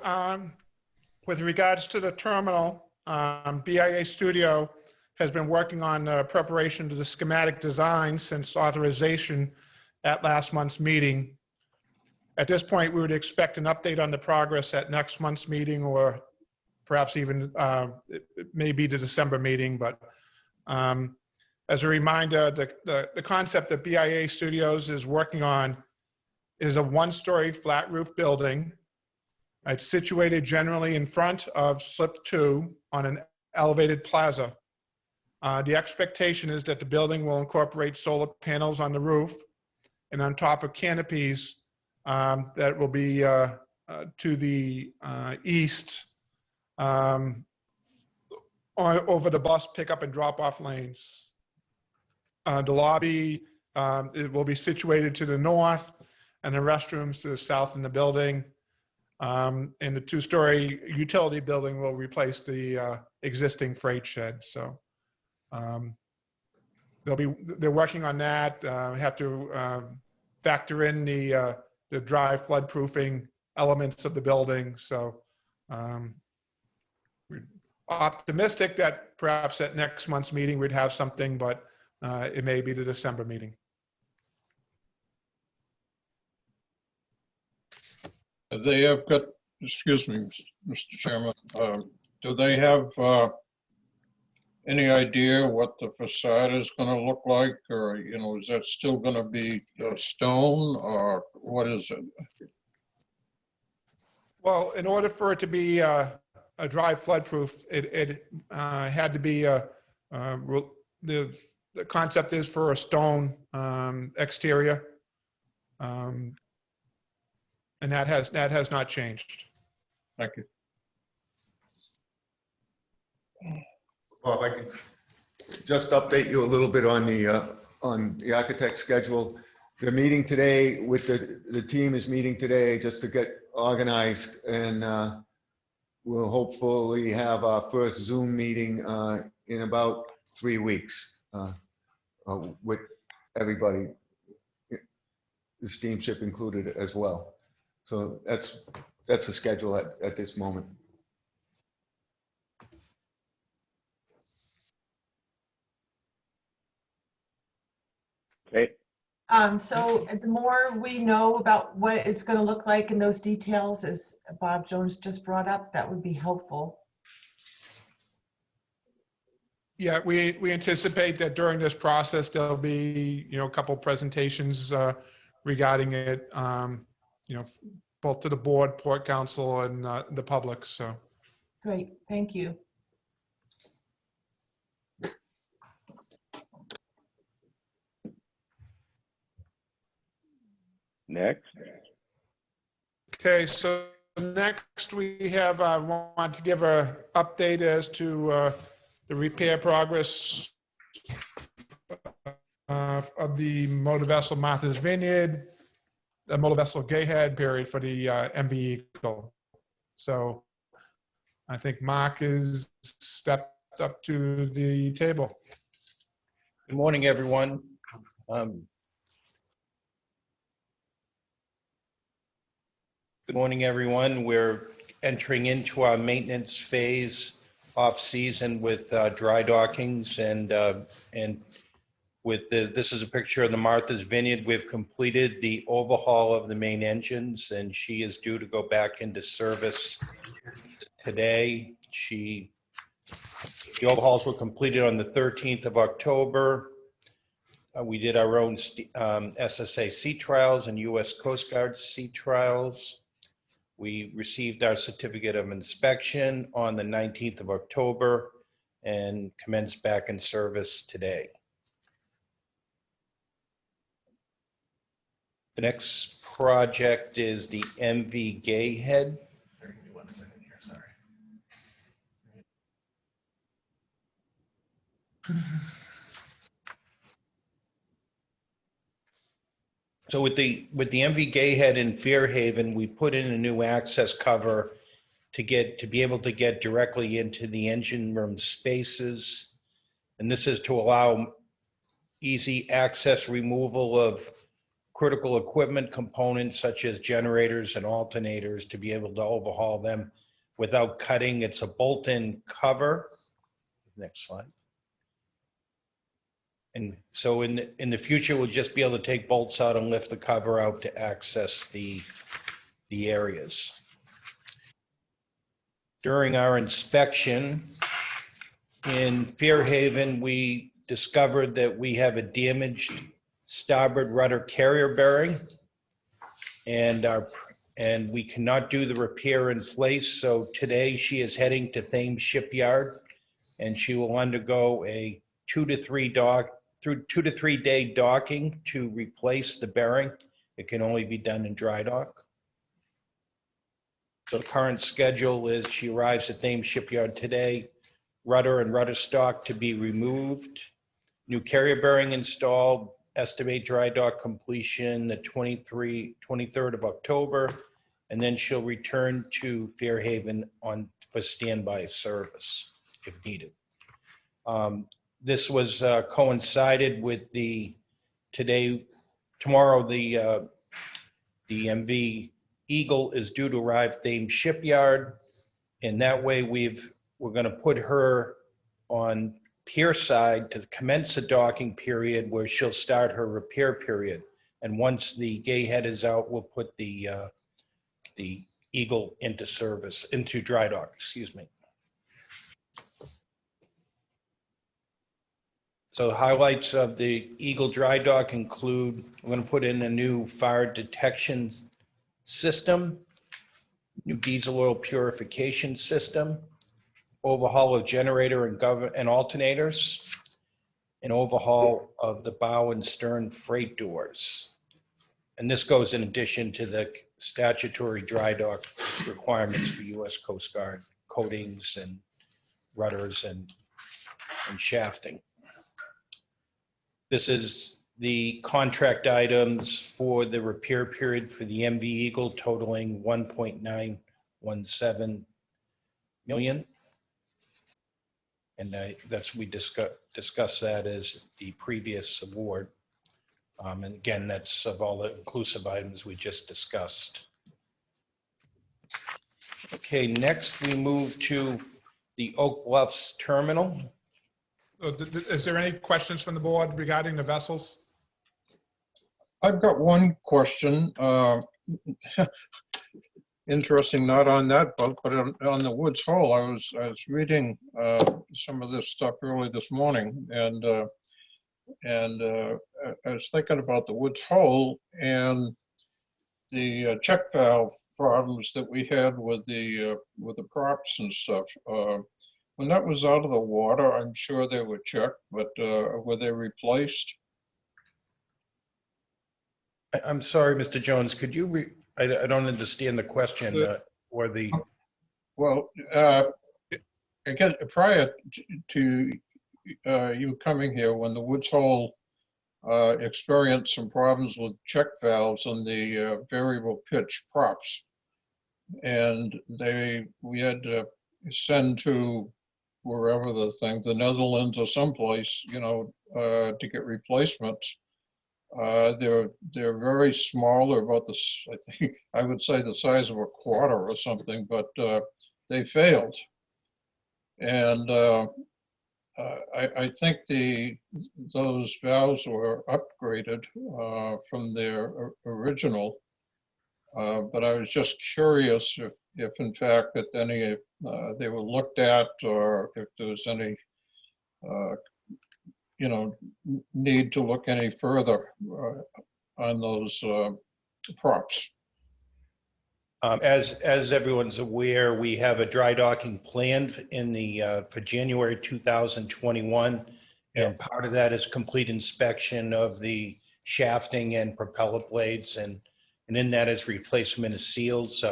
with regards to the terminal, BIA Studio has been working on preparation to the schematic design since authorization at last month's meeting. At this point, we would expect an update on the progress at next month's meeting, or perhaps even it may be the December meeting. But as a reminder, the concept that BIA Studios is working on is a one-story flat roof building. It's situated generally in front of Slip 2 on an elevated plaza. The expectation is that the building will incorporate solar panels on the roof and on top of canopies that will be to the east over the bus pickup and drop-off lanes. The lobby it will be situated to the north, and the restrooms to the south in the building. And the two-story utility building will replace the existing freight shed. So they're working on that. Have to factor in the dry flood-proofing elements of the building. So we're optimistic that perhaps at next month's meeting we'd have something, but it may be the December meeting. they have got, excuse me, Mr. Chairman, do they have any idea what the facade is gonna look like? Or, you know, is that still gonna be stone or what is it? Well, in order for it to be a dry flood proof, it had to be the concept is for a stone exterior, and that has not changed. Thank you. Bob, I can just update you a little bit on the architect's schedule. The meeting today with the team is meeting today just to get organized, and we'll hopefully have our first Zoom meeting in about 3 weeks with everybody, the steamship included as well. So that's the schedule at this moment. Okay. So the more we know about what it's going to look like in those details, as Bob Jones just brought up, that would be helpful. Yeah, we anticipate that during this process, there'll be, a couple presentations regarding it, both to the board, port council, and the public, so. Great, thank you. Next. Okay, so next we have, want to give a update as to the repair progress of the motor vessel Martha's Vineyard, the motor vessel Gayhead period for the MV Eagle. So I think Mark has stepped up to the table. Good morning, everyone. Good morning, everyone. We're entering into our maintenance phase off-season with dry dockings and with this is a picture of the Martha's Vineyard. We've completed the overhaul of the main engines, and she is due to go back into service today. The overhauls were completed on the 13th of October. We did our own SSA sea trials and U.S. Coast Guard sea trials. We received our certificate of inspection on the 19th of October and commenced back in service today. The next project is the MV Gayhead. Give me 1 second here, sorry. So with the MV Gayhead in Fairhaven, we put in a new access cover to be able to get directly into the engine room spaces. And this is to allow easy access removal of critical equipment components such as generators and alternators to be able to overhaul them without cutting. It's a bolt-in cover. Next slide. And so in the future, we'll just be able to take bolts out and lift the cover out to access the areas. During our inspection in Fairhaven, we discovered that we have a damaged starboard rudder carrier bearing, and we cannot do the repair in place. So today she is heading to Thames Shipyard, and she will undergo a 2 to 3 day docking to replace the bearing. It can only be done in dry dock. So the current schedule is she arrives at Thames Shipyard today, rudder and rudder stock to be removed, new carrier bearing installed, estimate dry dock completion the 23rd of October, and then she'll return to Fairhaven for standby service if needed. This was coincided with tomorrow the MV Eagle is due to arrive Thames Shipyard, and that way we're going to put her on pier side to commence a docking period where she'll start her repair period. And once the Gayhead is out, we'll put the Eagle into dry dock, excuse me. So the highlights of the Eagle dry dock include, we're going to put in a new fire detection system, new diesel oil purification system, overhaul of generator and alternators, an overhaul of the bow and stern freight doors. And this goes in addition to the statutory dry dock requirements for U.S. Coast Guard coatings and rudders and shafting. This is the contract items for the repair period for the MV Eagle totaling $1.917 million. And we discuss that as the previous award. And again, that's of all the inclusive items we just discussed. Okay, next we move to the Oak Bluffs Terminal. Is there any questions from the board regarding the vessels? I've got one question. interesting, not on that boat, but on the Woods Hole. I was reading some of this stuff early this morning, and I was thinking about the Woods Hole and the check valve problems that we had with the props and stuff. When that was out of the water, I'm sure they were checked, but were they replaced? I'm sorry, Mr. Jones, could you, I don't understand the question, or the, Well, again, prior to you coming here, when the Woods Hole experienced some problems with check valves on the variable pitch props, and we had to send to wherever the Netherlands or someplace, to get replacements. They're very small. They're about this, I think, I would say the size of a quarter or something, but they failed. And I think those valves were upgraded from their original. But I was just curious if in fact that any they were looked at, or if there was any need to look any further on those props. as everyone's aware, we have a dry docking planned for January 2021. And part of that is complete inspection of the shafting and propeller blades, and in that is replacement of seals.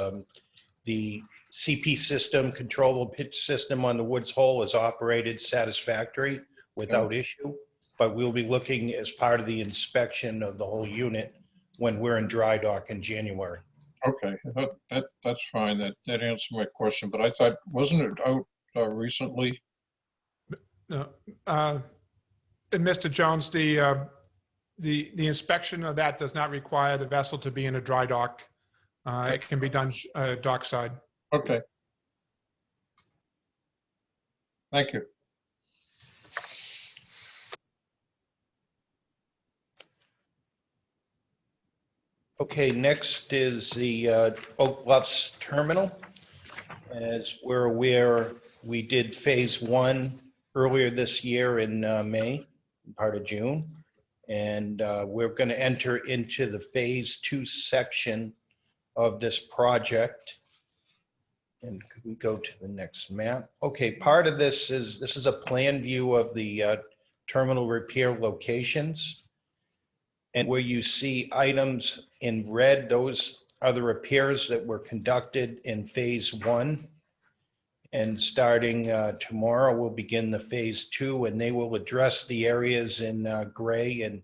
The CP system, controllable pitch system on the Woods Hole, is operated satisfactory without issue, but we'll be looking as part of the inspection of the whole unit when we're in dry dock in January. Okay, that's fine. That answered my question, but I thought, wasn't it out recently? No. And Mr. Jones, the inspection of that does not require the vessel to be in a dry dock. It can be done dockside. Okay. Thank you. Okay, next is the Oak Bluffs Terminal. As we're aware, we did phase 1 earlier this year in May, part of June. And we're going to enter into the phase 2 section of this project. And could we go to the next map? Okay, part of this is a plan view of the terminal repair locations. And where you see items in red, those are the repairs that were conducted in phase 1. And starting tomorrow, we'll begin the phase 2, and they will address the areas in gray, and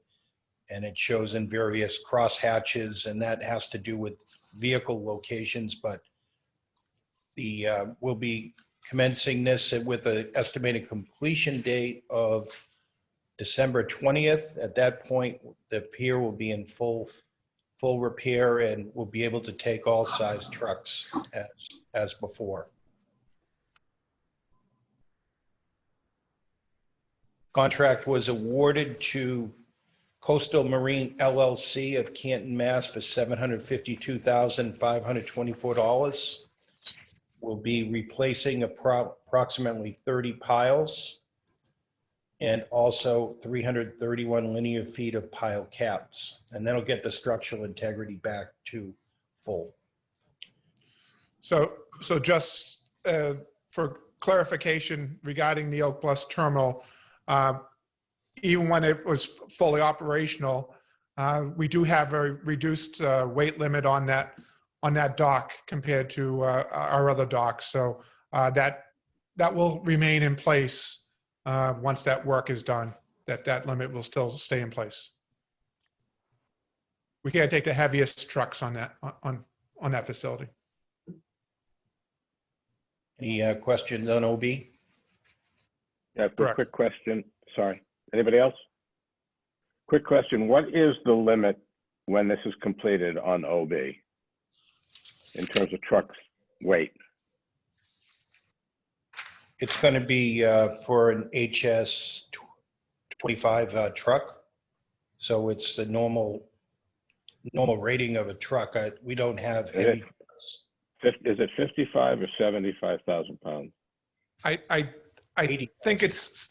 it shows in various crosshatches, and that has to do with vehicle locations. But we'll be commencing this with an estimated completion date of December 20th. At that point, the pier will be in full repair, and we'll be able to take all size trucks as before. Contract was awarded to Coastal Marine LLC of Canton, Mass. for $752,524. We'll be replacing approximately 30 piles and also 331 linear feet of pile caps. And that'll get the structural integrity back to full. So just for clarification regarding the Oak Bluffs Terminal, even when it was fully operational, we do have a reduced weight limit on that dock compared to our other docks. So that will remain in place once that work is done. That limit will still stay in place. We can't take the heaviest trucks on that facility. Any questions on OB? Yeah, quick question. Sorry. Anybody else? Quick question. What is the limit when this is completed on OB in terms of trucks weight? It's going to be for an HS 25 truck. So it's the normal rating of a truck. We don't have heavy trucks. Is it 55 or 75,000 pounds? I think it's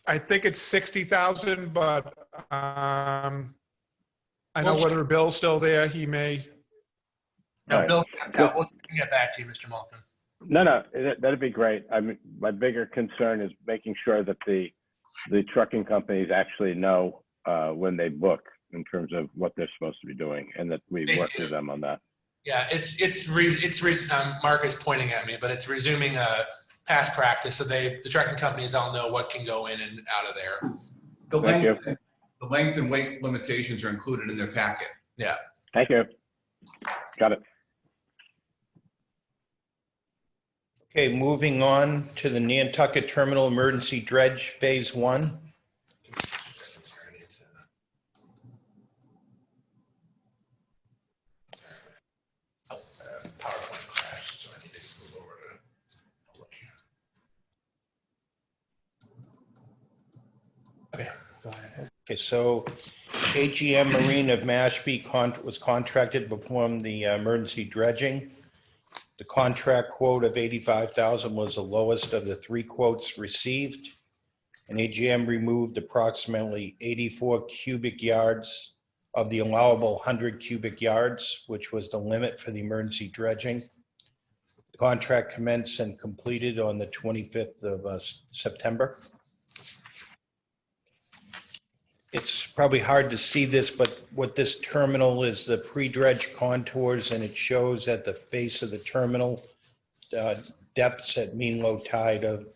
60,000, but I know whether Bill's still there, he may. No, Right. Bill, we'll get back to you, Mr. Malkin. No, that'd be great. I mean, my bigger concern is making sure that the trucking companies actually know when they book in terms of what they're supposed to be doing, and that we work with them on that. Yeah, Mark is pointing at me, but it's resuming a past practice. So the trucking companies all know what can go in and out of there. The length and weight limitations are included in their packet. Yeah. Thank you. Got it. Okay, moving on to the Nantucket Terminal Emergency Dredge Phase 1. PowerPoint crashed, so I need to move over to look here. Okay, go ahead. Okay, so AGM Marine of Mashpee was contracted to perform the emergency dredging. The contract quote of $85,000 was the lowest of the 3 quotes received. And AGM removed approximately 84 cubic yards of the allowable 100 cubic yards, which was the limit for the emergency dredging. The contract commenced and completed on the 25th of September. It's probably hard to see this, but what this terminal is the pre-dredge contours, and it shows at the face of the terminal depths at mean low tide of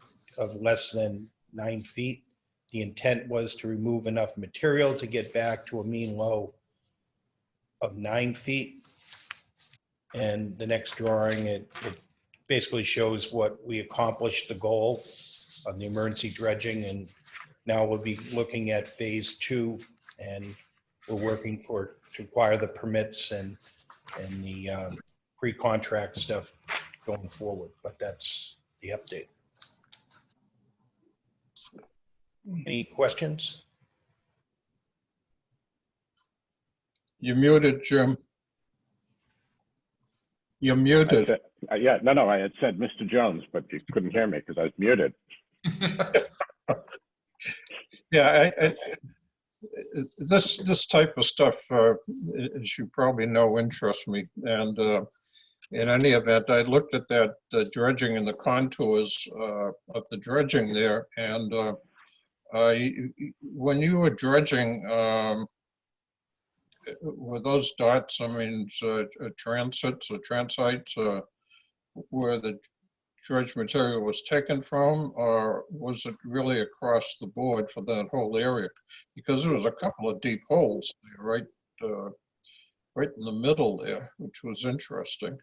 less than 9 feet. The intent was to remove enough material to get back to a mean low of 9 feet. And the next drawing, it basically shows what we accomplished, the goal of the emergency dredging, and now we'll be looking at phase 2, and we're working to acquire the permits and the pre-contract stuff going forward. But that's the update. Any questions? You're muted, Jim. You're muted. Yeah, no, I had said Mr. Jones, but you couldn't hear me because I was muted. Yeah, this type of stuff, as you probably know, interests me. And in any event, I looked at that dredging and the contours of the dredging there. And when you were dredging, were those dots, I mean, transits or transites, where the dredge material was taken from, or was it really across the board for that whole area? Because there was a couple of deep holes there, right in the middle there, which was interesting.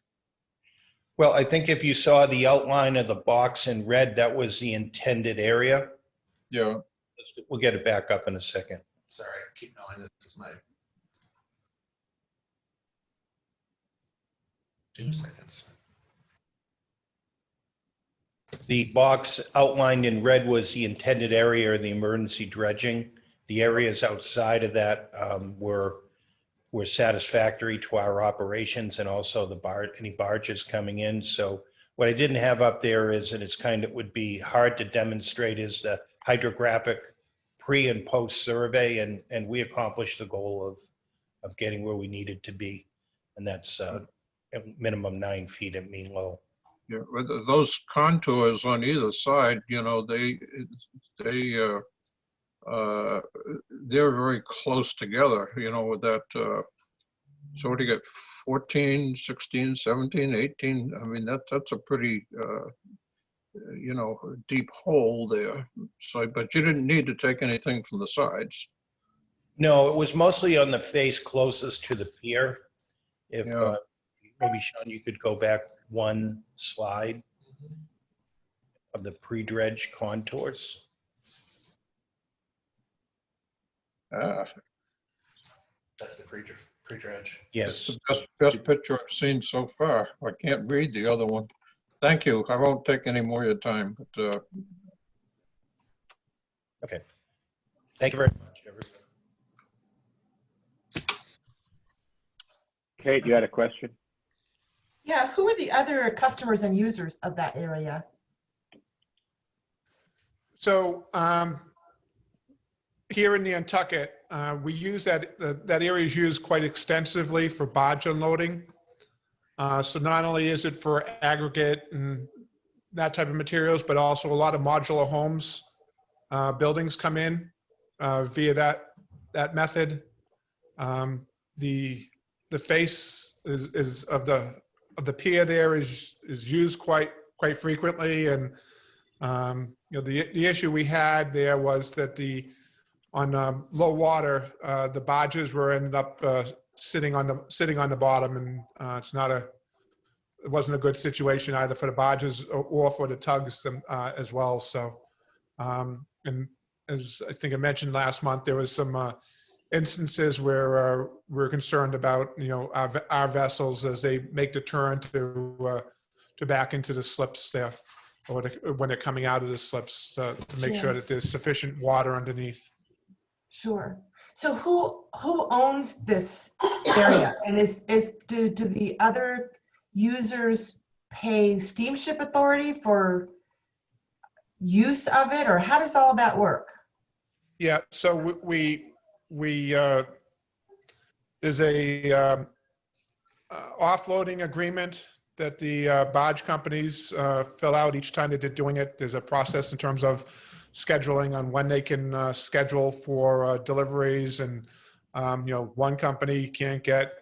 Well, I think if you saw the outline of the box in red, that was the intended area. Yeah. We'll get it back up in a second. Sorry, keep going. This is my 2 seconds. The box outlined in red was the intended area of the emergency dredging. The areas outside of that were satisfactory to our operations, and also any barges coming in. So what I didn't have up there is, and it's would be hard to demonstrate, is the hydrographic pre and post survey, and we accomplished the goal of getting where we needed to be, and that's a minimum 9 feet at mean low. Yeah, those contours on either side, you know, they're very close together, you know, with that, so what do you get, 14, 16, 17, 18? I mean, that's a pretty, you know, deep hole there. So, but you didn't need to take anything from the sides. No, it was mostly on the face closest to the pier. If maybe Sean, you could go back 1 slide of the pre-dredge contours. That's the pre-dredge. Yes. It's the best picture I've seen so far. I can't read the other one. Thank you. I won't take any more of your time. But, Okay. Thank you very much, everybody. Kate, you had a question? Yeah, who are the other customers and users of that area? So here in Nantucket, we use that area is used quite extensively for barge unloading. So not only is it for aggregate and that type of materials, but also a lot of modular homes, buildings come in via that method. The face is of the pier there is used quite frequently, and you know, the issue we had there was that on low water, the barges ended up sitting on the bottom, and it wasn't a good situation either for the barges or for the tugs as well. So, and as I think I mentioned last month, there was some instances where we're concerned about, you know, our vessels as they make the turn to back into the slips there, or when they're coming out of the slips, to make sure that there's sufficient water underneath. Sure. So who owns this area? And do the other users pay Steamship Authority for use of it, or how does all that work? Yeah, so we there's a offloading agreement that the barge companies fill out each time that they're doing it. There's a process in terms of scheduling on when they can schedule for deliveries, and you know, one company can't get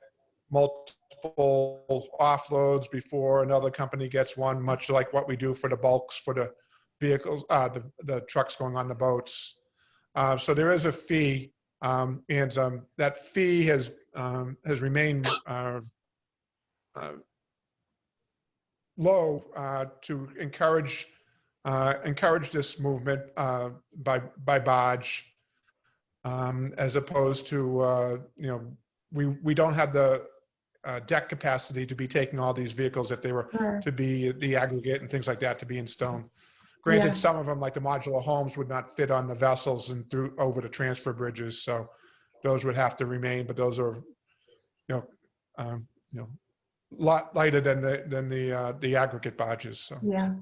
multiple offloads before another company gets one, much like what we do for the bulks for the vehicles, the trucks going on the boats. So there is a fee, and that fee has remained low to encourage this movement by barge, as opposed to you know, we don't have the deck capacity to be taking all these vehicles if they were to be the aggregate and things like that to be in stone. Granted, some of them, like the modular homes, would not fit on the vessels and through over the transfer bridges, so those would have to remain. But those are, you know, lot lighter than the aggregate barges. So. Yeah.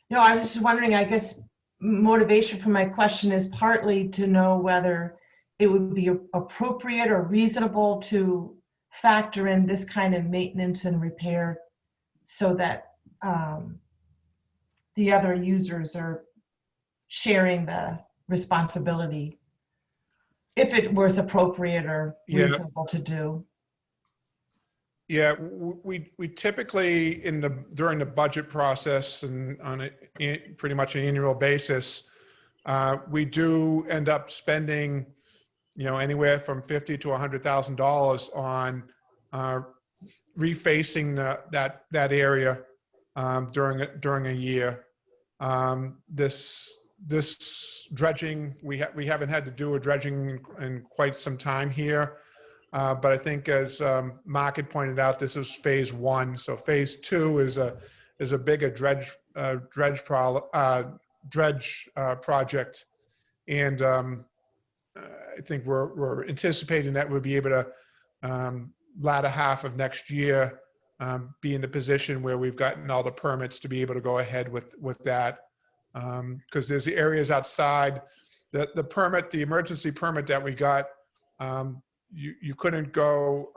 No, I was just wondering, I guess motivation for my question is partly to know whether it would be appropriate or reasonable to factor in this kind of maintenance and repair so that the other users are sharing the responsibility, if it was appropriate or reasonable to do. Yeah, we typically during the budget process and on a pretty much an annual basis, we do end up spending, you know, anywhere from $50,000 to $100,000 on refacing that area during a year. This dredging, we haven't had to do a dredging in quite some time here. But I think, as Mark had pointed out, this is phase one. So phase two is a bigger dredge project, and I think we're anticipating that we'll be able to latter half of next year be in the position where we've gotten all the permits to be able to go ahead with that, because there's the areas outside the emergency permit that we got. You couldn't go.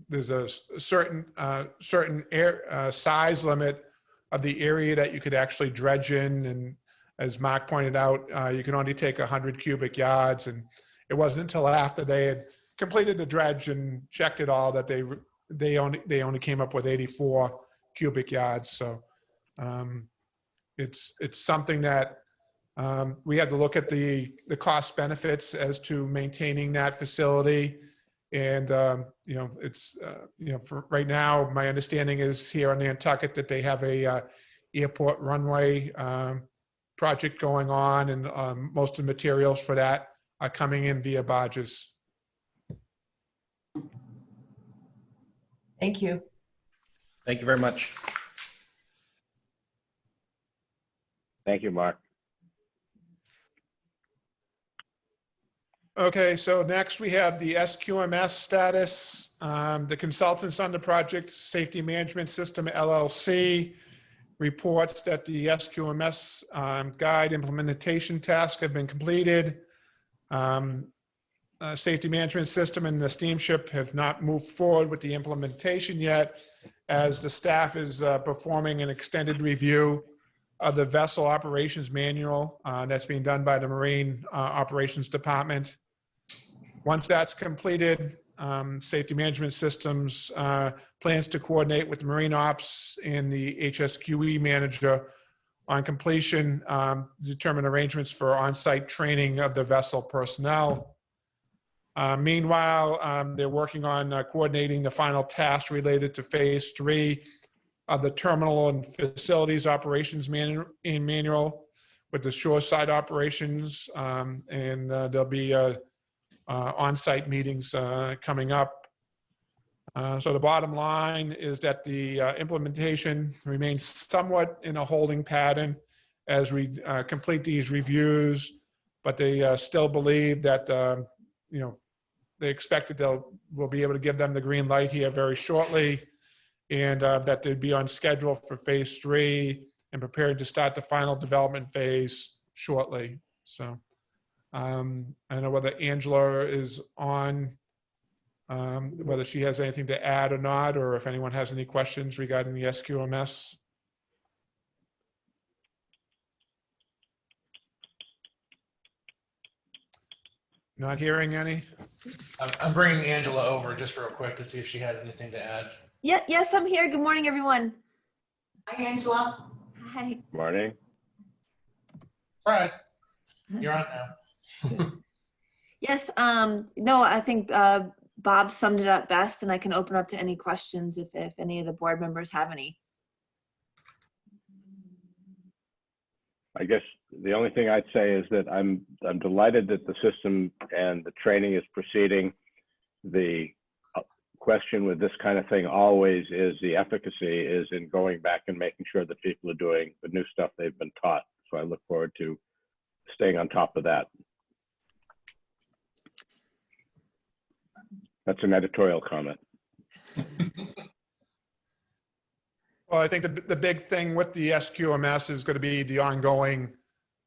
There's a certain size limit of the area that you could actually dredge in, and as Mark pointed out, you can only take 100 cubic yards. And it wasn't until after they had completed the dredge and checked it all that they only came up with 84 cubic yards. So it's something that. We had to look at the cost benefits as to maintaining that facility, and you know, it's you know, for right now, my understanding is here on Nantucket that they have a airport runway project going on, and most of the materials for that are coming in via barges. Thank you. Thank you very much. Thank you, Mark. Okay, so next we have the SQMS status. The consultants on the project, Safety Management System LLC, reports that the SQMS guide implementation tasks have been completed. Safety Management System and the steamship have not moved forward with the implementation yet, as the staff is performing an extended review of the vessel operations manual that's being done by the Marine Operations Department. Once that's completed, Safety Management Systems plans to coordinate with the Marine Ops and the HSQE manager on completion, determine arrangements for on-site training of the vessel personnel. Meanwhile, they're working on coordinating the final tasks related to phase 3 of the terminal and facilities operations manual with the shoreside operations, and there'll be on-site meetings coming up. So the bottom line is that the implementation remains somewhat in a holding pattern as we complete these reviews, but they still believe that they expect that we'll be able to give them the green light here very shortly, and that they'd be on schedule for phase 3 and prepared to start the final development phase shortly. So I don't know whether Angela is on, whether she has anything to add or not, or if anyone has any questions regarding the SQMS. Not hearing any. I'm bringing Angela over just real quick to see if she has anything to add. Yeah, yes, I'm here. Good morning, everyone. Hi, Angela. Hi. Morning. Surprise. You're on now. Yes, no, I think Bob summed it up best, and I can open up to any questions if any of the board members have any. I guess the only thing I'd say is that I'm delighted that the system and the training is proceeding. The question with this kind of thing always is the efficacy is in going back and making sure that people are doing the new stuff they've been taught. So I look forward to staying on top of that. That's an editorial comment. Well, I think the big thing with the SQMS is going to be the ongoing,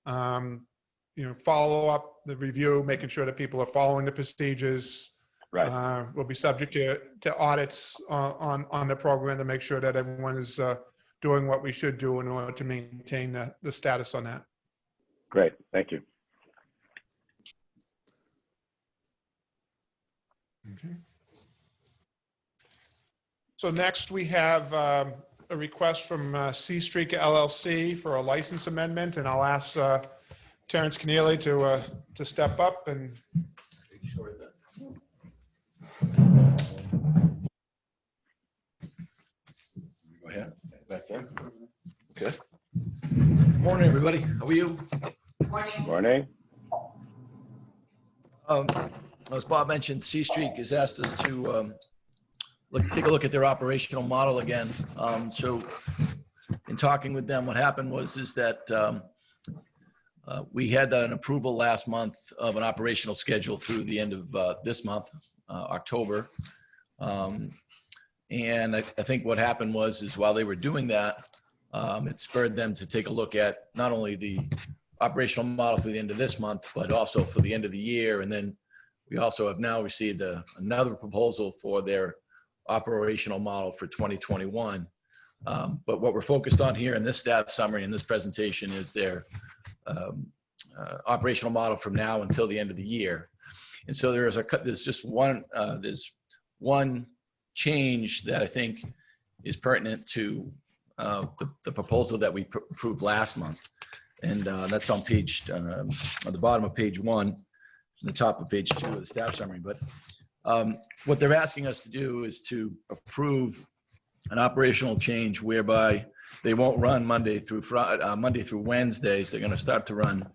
follow up, the review, making sure that people are following the procedures. Right. We'll be subject to audits on the program to make sure that everyone is doing what we should do in order to maintain the status on that. Great. Thank you. Okay. So next we have a request from C-Streak LLC for a license amendment, and I'll ask Terrence Keneally to step up and. Go ahead. Back there. Okay. Good morning, everybody. How are you? Morning. Morning. As Bob mentioned, C-Streak has asked us to take a look at their operational model again. So in talking with them, what happened was that we had an approval last month of an operational schedule through the end of this month, October. And I think what happened was while they were doing that, it spurred them to take a look at not only the operational model through the end of this month, but also for the end of the year. And then we also have now received another proposal for their operational model for 2021. But what we're focused on here in this staff summary in this presentation is their operational model from now until the end of the year. And so there's just one change that I think is pertinent to the proposal that we approved last month. And that's on the bottom of page 1, and the top of page 2 of the staff summary. But what they're asking us to do is to approve an operational change whereby they won't run Monday through Wednesdays. They're going to start to run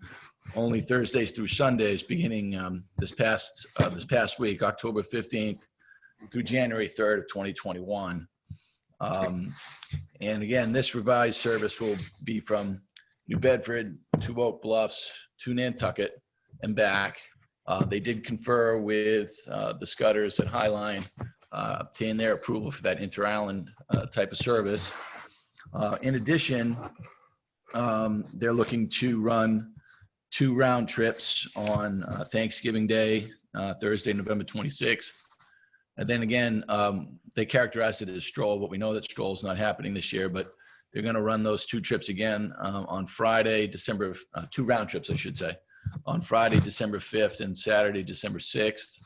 only Thursdays through Sundays, beginning this past week, October 15th through January 3rd of 2021. And again, this revised service will be from New Bedford to Oak Bluffs to Nantucket and back. They did confer with the Scudders at Highline, obtain their approval for that inter-island type of service. In addition, they're looking to run 2 round trips on Thanksgiving Day, Thursday, November 26th. And then again, they characterized it as stroll, but we know that stroll is not happening this year, but they're going to run those 2 trips again on Friday, 2 round trips, I should say, on Friday, December 5th and Saturday, December 6th.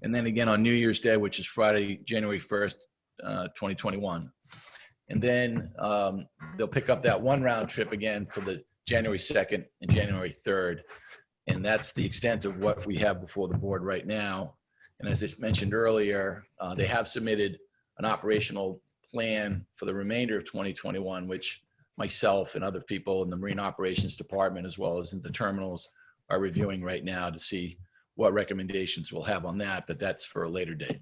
And then again on New Year's Day, which is Friday, January 1st, 2021. And then they'll pick up that 1 round trip again for the January 2nd and January 3rd. And that's the extent of what we have before the board right now. And as I mentioned earlier, they have submitted an operational plan for the remainder of 2021, which myself and other people in the Marine Operations Department, as well as in the terminals, are reviewing right now to see what recommendations we'll have on that, but that's for a later date.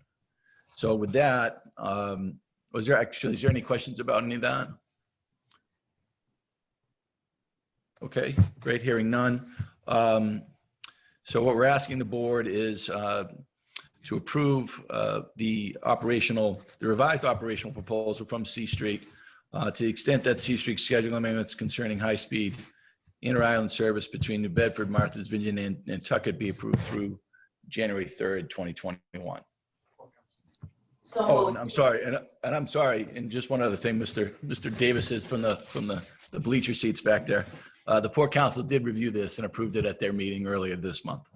So with that, is there any questions about any of that? Okay, great, hearing none. So what we're asking the board is to approve the revised operational proposal from C Street to the extent that C Street schedule amendments concerning high-speed inter-island service between New Bedford, Martha's Vineyard, and Nantucket be approved through January 3rd, 2021. So And I'm sorry, and just one other thing, Mr. Davis is from the bleacher seats back there. The Port Council did review this and approved it at their meeting earlier this month.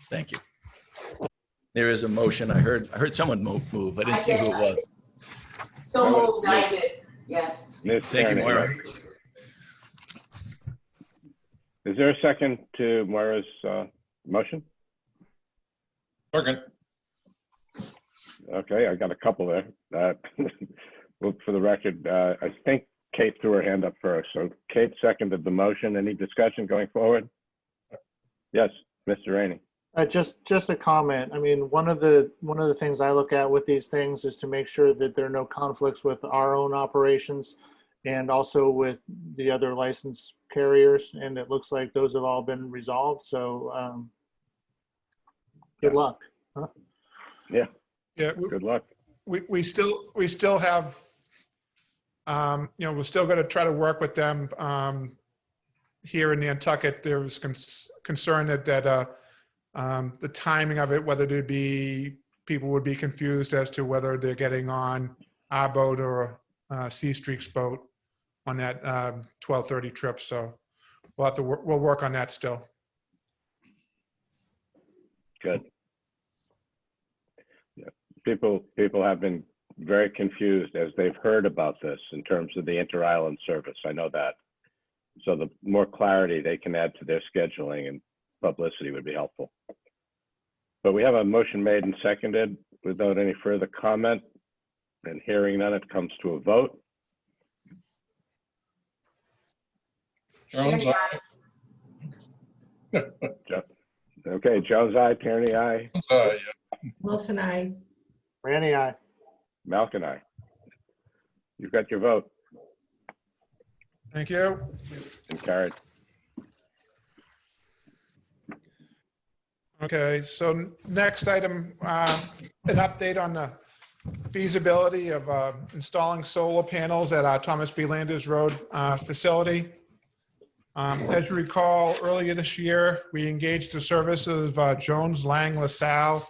Thank you. There is a motion. I heard someone move. I didn't see who it was. So moved, I did, yes. Thank you, Moira. Is there a second to Moira's motion? Second. Okay, I got a couple there. Well, for the record, I think Kate threw her hand up first. So Kate seconded the motion. Any discussion going forward? Yes, Mr. Rainey. Just a comment. I mean, one of the things I look at with these things is to make sure that there are no conflicts with our own operations and also with the other licensed carriers. And it looks like those have all been resolved. So good luck. Huh? Yeah. Yeah. Good luck. We still have, we're still going to try to work with them here in Nantucket. There was concern that the timing of it, whether there'd be, people would be confused as to whether they're getting on our boat or C Street's boat on that 12:30 trip. So we'll work on that still. Good. Yeah. People have been very confused as they've heard about this in terms of the inter-island service. I know that. So the more clarity they can add to their scheduling and publicity would be helpful. But we have a motion made and seconded without any further comment, and hearing none, it comes to a vote. Jones, aye. Okay, Jones, aye. Tierney, aye. Yeah. Wilson, I. Randy, aye. Malkin, aye. You've got your vote. Thank you. And carried. Okay, so next item, an update on the feasibility of installing solar panels at our Thomas B. Landers Road facility. As you recall, earlier this year, we engaged the services of Jones Lang LaSalle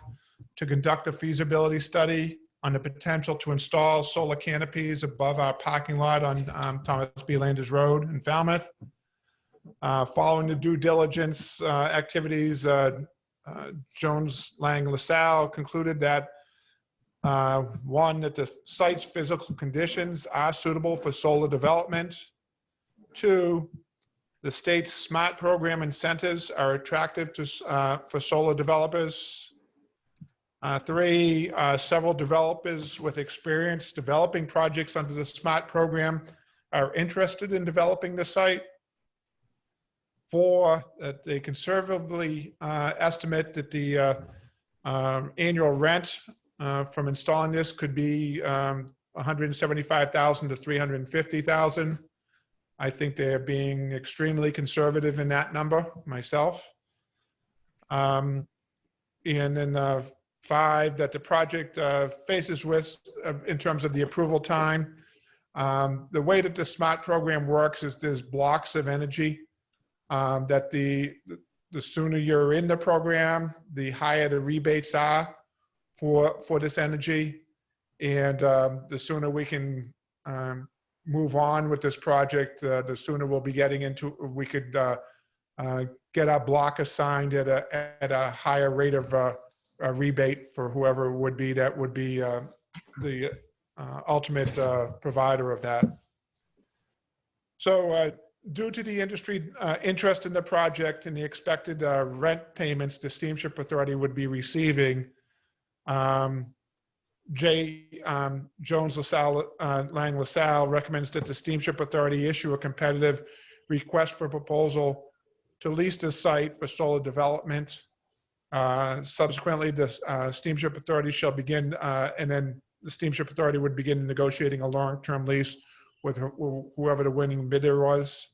to conduct a feasibility study on the potential to install solar canopies above our parking lot on Thomas B. Landers Road in Falmouth. Following the due diligence activities, Jones Lang LaSalle concluded that one, that the site's physical conditions are suitable for solar development. Two, the state's SMART program incentives are attractive to, for solar developers. Three, several developers with experience developing projects under the SMART program are interested in developing the site. Four, that they conservatively estimate that the annual rent from installing this could be $175,000 to $350,000. I think they're being extremely conservative in that number myself. And then 5, that the project faces with, in terms of the approval time. The way that the SMART program works is there's blocks of energy that the sooner you're in the program, the higher the rebates are for this energy. And the sooner we can move on with this project, the sooner we'll be getting into, we could get our block assigned at a higher rate of a rebate for whoever would be, that would be the ultimate provider of that. So due to the industry interest in the project and the expected rent payments the Steamship Authority would be receiving, Jones Lang LaSalle recommends that the Steamship Authority issue a competitive request for proposal to lease the site for solar development. Subsequently, the Steamship Authority shall begin, and then the Steamship Authority would begin negotiating a long-term lease with whoever the winning bidder was.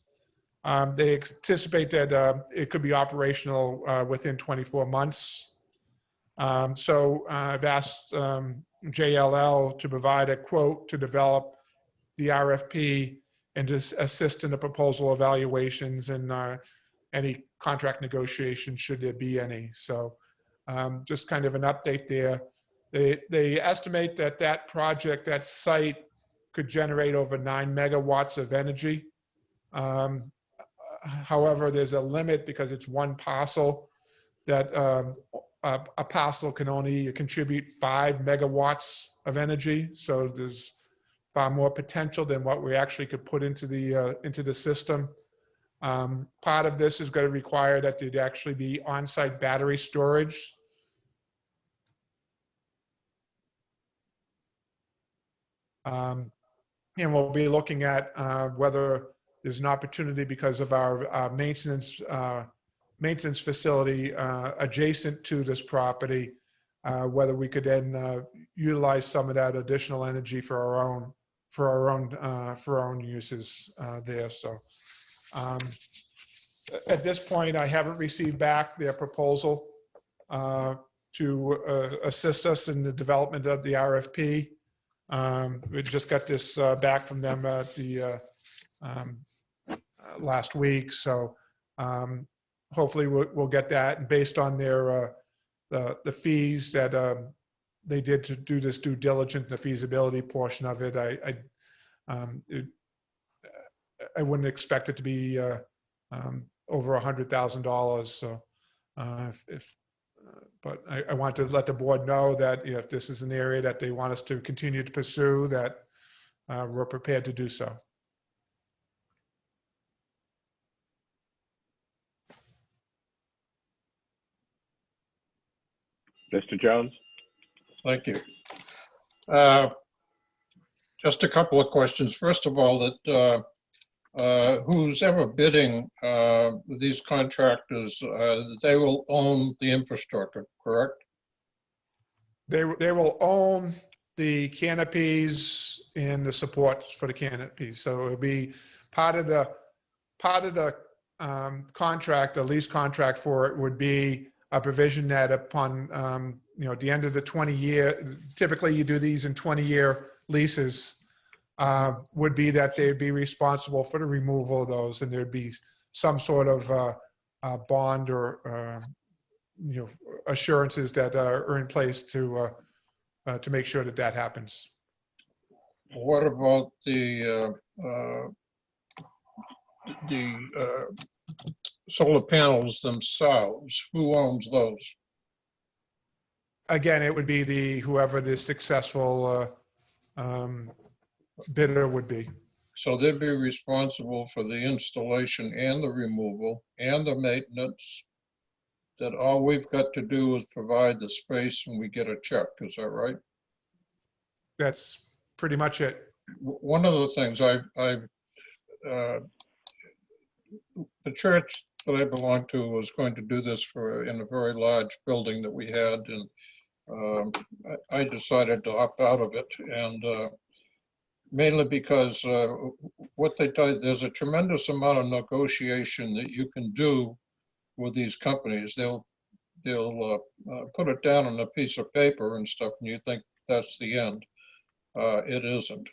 They anticipate that it could be operational within 24 months. So I've asked JLL to provide a quote to develop the RFP and to assist in the proposal evaluations and any contract negotiations, should there be any. So just kind of an update there. They estimate that that project, that site, could generate over 9 megawatts of energy. However, there's a limit because it's one parcel, that a parcel can only contribute 5 megawatts of energy. So there's far more potential than what we actually could put into the system. Part of this is going to require that there'd actually be on-site battery storage. And we'll be looking at whether there's an opportunity, because of our maintenance facility adjacent to this property, whether we could then utilize some of that additional energy for our own uses there. So at this point, I haven't received back their proposal to assist us in the development of the RFP. We just got this back from them at the last week. So hopefully we'll get that. And based on their the fees that they did to do this due diligence, the feasibility portion of it, I wouldn't expect it to be over $100,000. So but I want to let the board know that if this is an area that they want us to continue to pursue, that we're prepared to do so. Mr. Jones? Thank you. Just a couple of questions. First of all, that who's ever bidding these contractors, they will own the infrastructure, correct? They will own the canopies and the support for the canopies. So it'll be part of the contract, the lease contract for it would be a provision that upon at the end of the 20-year, typically you do these in 20-year leases, would be that they'd be responsible for the removal of those, and there'd be some sort of bond or assurances that are in place to make sure that that happens. What about the solar panels themselves? Who owns those? Again, it would be whoever the successful bidder would be. So they'd be responsible for the installation and the removal and the maintenance, that all we've got to do is provide the space and we get a check. Is that right? That's pretty much it. One of the things the church that I belong to was going to do this in a very large building that we had, and I decided to opt out of it, and mainly because what they tell you, there's a tremendous amount of negotiation that you can do with these companies. They'll they'll put it down on a piece of paper and stuff, and you think that's the end. It isn't.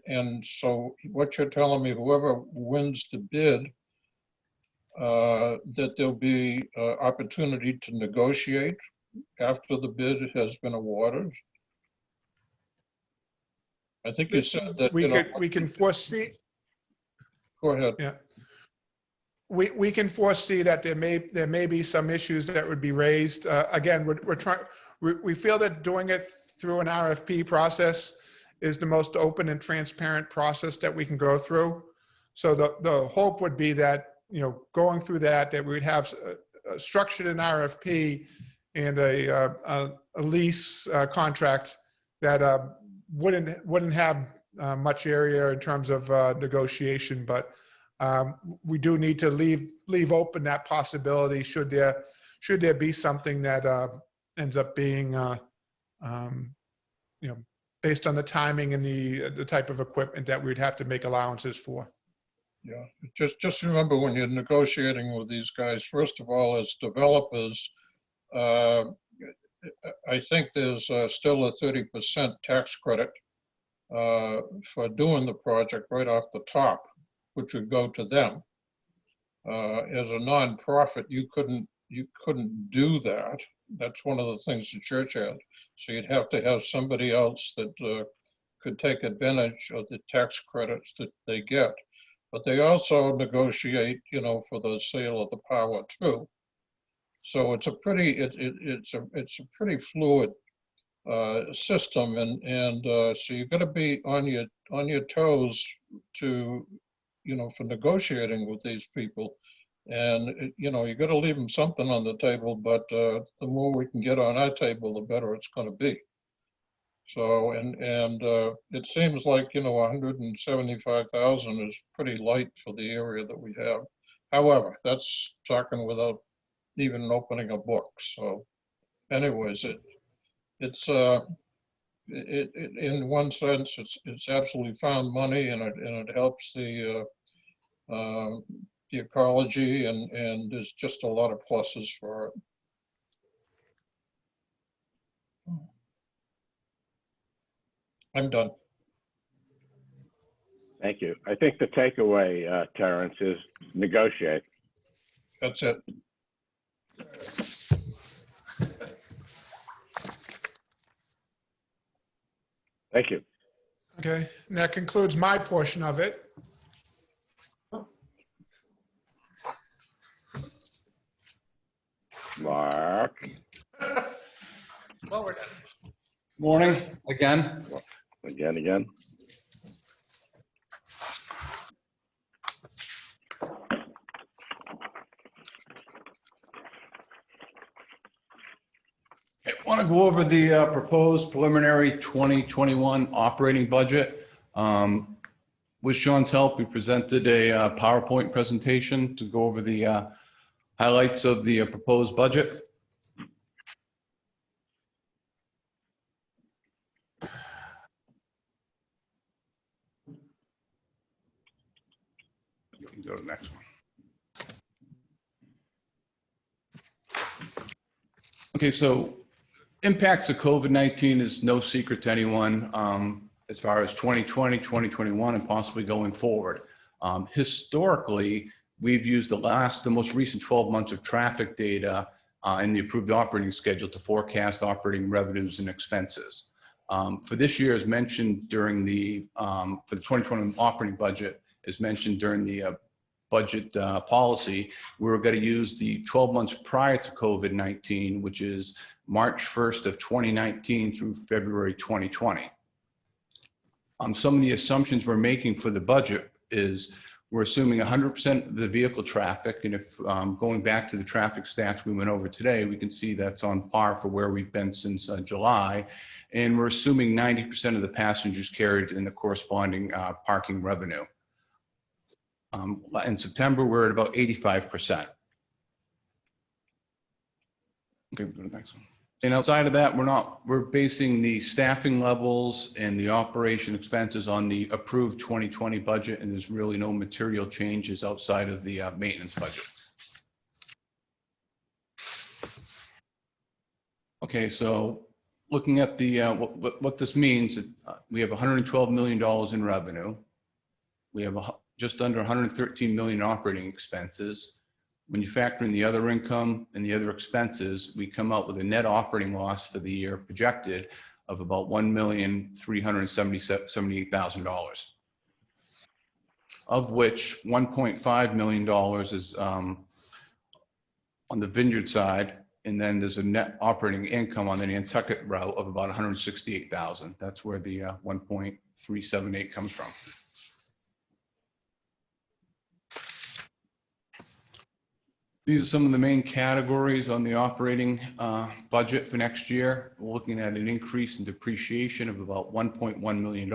And so what you're telling me, whoever wins the bid, that there'll be opportunity to negotiate after the bid has been awarded? I think you said that, We can foresee. Go ahead. Yeah. We can foresee that there may be some issues that would be raised. Again, we feel that doing it through an RFP process is the most open and transparent process that we can go through. So the hope would be that, going through that we would have structured an RFP and a lease contract that wouldn't have much area in terms of negotiation, but we do need to leave open that possibility should there be something that ends up being based on the timing and the type of equipment that we'd have to make allowances for. Yeah, just remember when you're negotiating with these guys, first of all, as developers, I think there's still a 30% tax credit for doing the project right off the top, which would go to them. As a nonprofit, you couldn't do that. That's one of the things the church had. So you'd have to have somebody else that could take advantage of the tax credits that they get. But they also negotiate, for the sale of the power too. So it's a pretty fluid system, and so you've got to be on your toes to, for negotiating with these people. And you got to leave them something on the table, but the more we can get on our table, the better it's going to be. So, and it seems like, 175,000 is pretty light for the area that we have. However, that's talking without even opening a book. So anyways, it's in one sense, it's absolutely found money, and it helps the ecology, and there's just a lot of pluses for it. I'm done. Thank you. I think the takeaway, Terrence, is negotiate. That's it. Thank you. Okay, and that concludes my portion of it. Mark. Well, we're done. Morning, again. Again. I want to go over the proposed preliminary 2021 operating budget. With Sean's help, we presented a PowerPoint presentation to go over the highlights of the proposed budget. You can go to the next one. Okay, so impacts of COVID-19 is no secret to anyone as far as 2020, 2021, and possibly going forward. Historically, we've used the most recent 12 months of traffic data in the approved operating schedule to forecast operating revenues and expenses. For this year, as mentioned during for the 2020 operating budget, as mentioned during the budget policy, we were going to use the 12 months prior to COVID-19, which is March 1st of 2019 through February 2020. Some of the assumptions we're making for the budget is we're assuming 100% of the vehicle traffic. And if going back to the traffic stats we went over today, we can see that's on par for where we've been since July. And we're assuming 90% of the passengers carried in the corresponding parking revenue. In September, we're at about 85%. Okay, go to the next one. And outside of that, we're basing the staffing levels and the operation expenses on the approved 2020 budget, and there's really no material changes outside of the maintenance budget. Okay, so looking at the, what this means, we have $112 million in revenue. We have just under 113 million in operating expenses. When you factor in the other income and the other expenses, we come out with a net operating loss for the year projected of about $1,378,000, of which $1.5 million is on the Vineyard side, and then there's a net operating income on the Nantucket route of about 168,000. That's where the 1.378 comes from. These are some of the main categories on the operating budget for next year. We're looking at an increase in depreciation of about $1.1 million.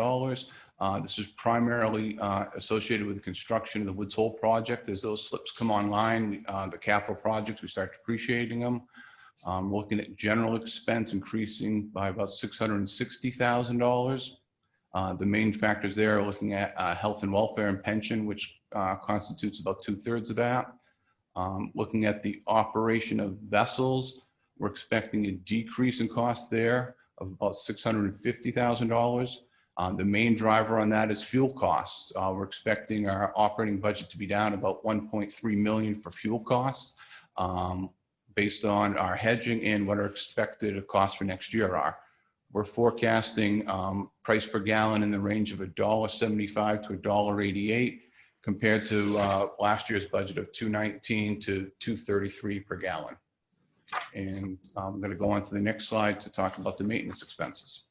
This is primarily associated with the construction of the Woods Hole project. As those slips come online, the capital projects, we start depreciating them. We're looking at general expense increasing by about $660,000. The main factors there are looking at health and welfare and pension, which constitutes about 2/3 of that. Looking at the operation of vessels, we're expecting a decrease in cost there of about $650,000. The main driver on that is fuel costs. We're expecting our operating budget to be down about $1.3 million for fuel costs, based on our hedging and what our expected costs for next year are. We're forecasting price per gallon in the range of $1.75 to $1.88, compared to last year's budget of $2.19 to $2.33 per gallon. And I'm going to go on to the next slide to talk about the maintenance expenses.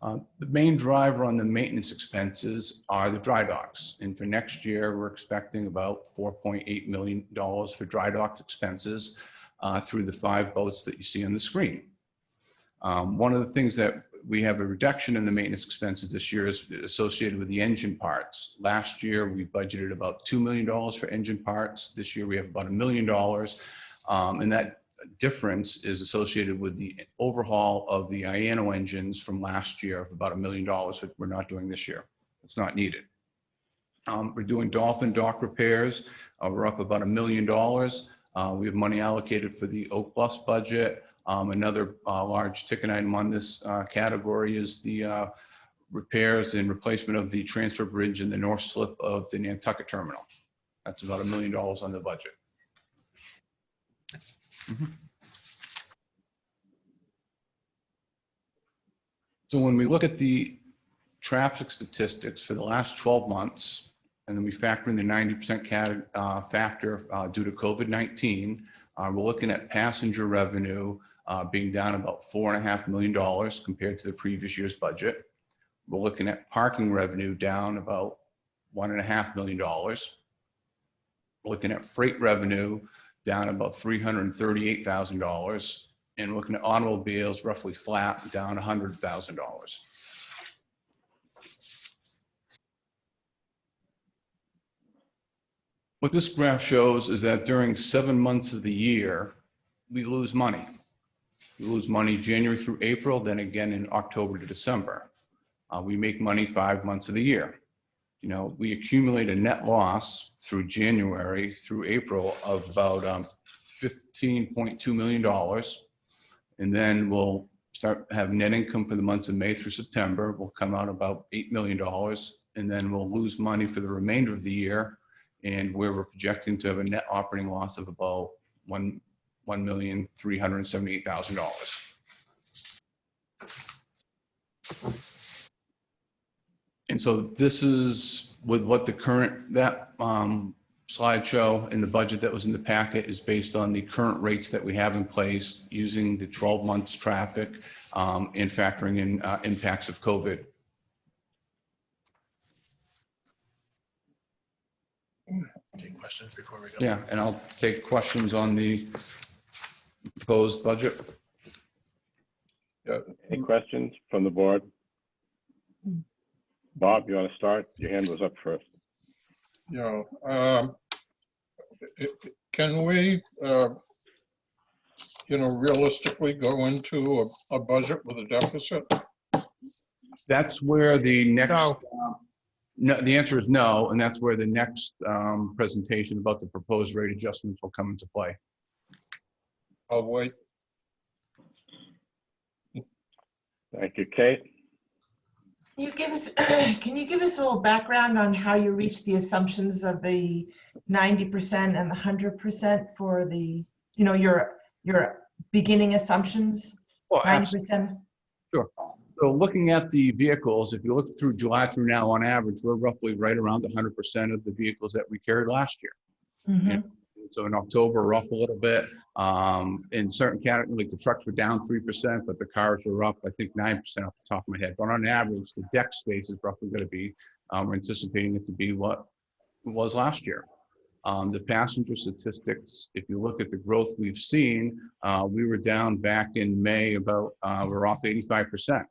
The main driver on the maintenance expenses are the dry docks. And for next year, we're expecting about $4.8 million for dry dock expenses through the 5 boats that you see on the screen. One of the things that we have a reduction in the maintenance expenses this year is associated with the engine parts. Last year, we budgeted about $2 million for engine parts. This year, we have about $1 million. And that difference is associated with the overhaul of the IANO engines from last year of about $1 million, which we're not doing this year. It's not needed. We're doing Dolphin dock repairs. We're up about $1 million. We have money allocated for the Oak Bluffs budget. Another large ticket item on this category is the repairs and replacement of the transfer bridge in the north slip of the Nantucket terminal. That's about $1 million on the budget. So when we look at the traffic statistics for the last 12 months, and then we factor in the 90% factor due to COVID-19, we're looking at passenger revenue being down about $4.5 million compared to the previous year's budget. We're looking at parking revenue down about $1.5 million. We're looking at freight revenue down about $338,000, and looking at automobiles roughly flat, down $100,000. What this graph shows is that during 7 months of the year, we lose money. We lose money January through April, then again in October to December. We make money 5 months of the year. You know, we accumulate a net loss through January through April of about $15.2 million. And then we'll have net income for the months of May through September. We'll come out about $8 million. And then we'll lose money for the remainder of the year. And where we're projecting to have a net operating loss of about $1,378,000. And so this is with what the current, slideshow in the budget that was in the packet is based on the current rates that we have in place using the 12 months traffic and factoring in impacts of COVID. Take questions before we go. Yeah, and I'll take questions on the proposed budget. Any questions from the board? Bob, you want to start? Your hand was up first. Yeah. Can we, realistically go into a budget with a deficit? That's where the next, No. no, the answer is no, and that's where the next presentation about the proposed rate adjustments will come into play. I'll wait. Thank you, Kate. Can you give us, can you give us a little background on how you reached the assumptions of the 90% and the 100% for the, you know, your beginning assumptions? Well, 90%? Sure. So looking at the vehicles, if you look through July through now, on average, we're roughly right around the 100% of the vehicles that we carried last year. Mhm. And so in October, we're up a little bit. In certain categories, like the trucks were down 3%, but the cars were up, I think, 9% off the top of my head. But on average, the deck space is roughly going to be, we're anticipating it to be what it was last year. The passenger statistics, if you look at the growth we've seen, we were down back in May about, we're off 85%.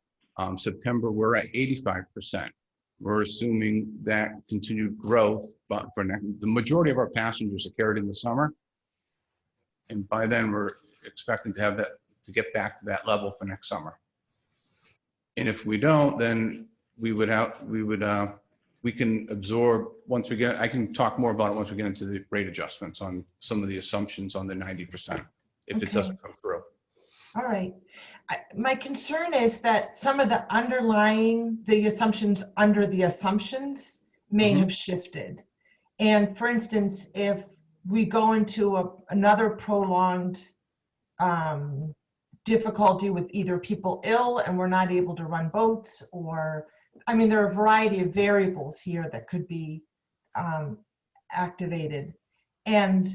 September, we're at 85%. We're assuming that continued growth, but for next, the majority of our passengers are carried in the summer. And by then we're expecting to have that, to get back to that level for next summer. And if we don't, then we can absorb once we get, I can talk more about it once we get into the rate adjustments on some of the assumptions on the 90% if it doesn't come through. All right. My concern is that some of the underlying, the assumptions under the assumptions may have shifted. And for instance, if we go into another prolonged difficulty with either people ill and we're not able to run boats, or, I mean, there are a variety of variables here that could be activated. And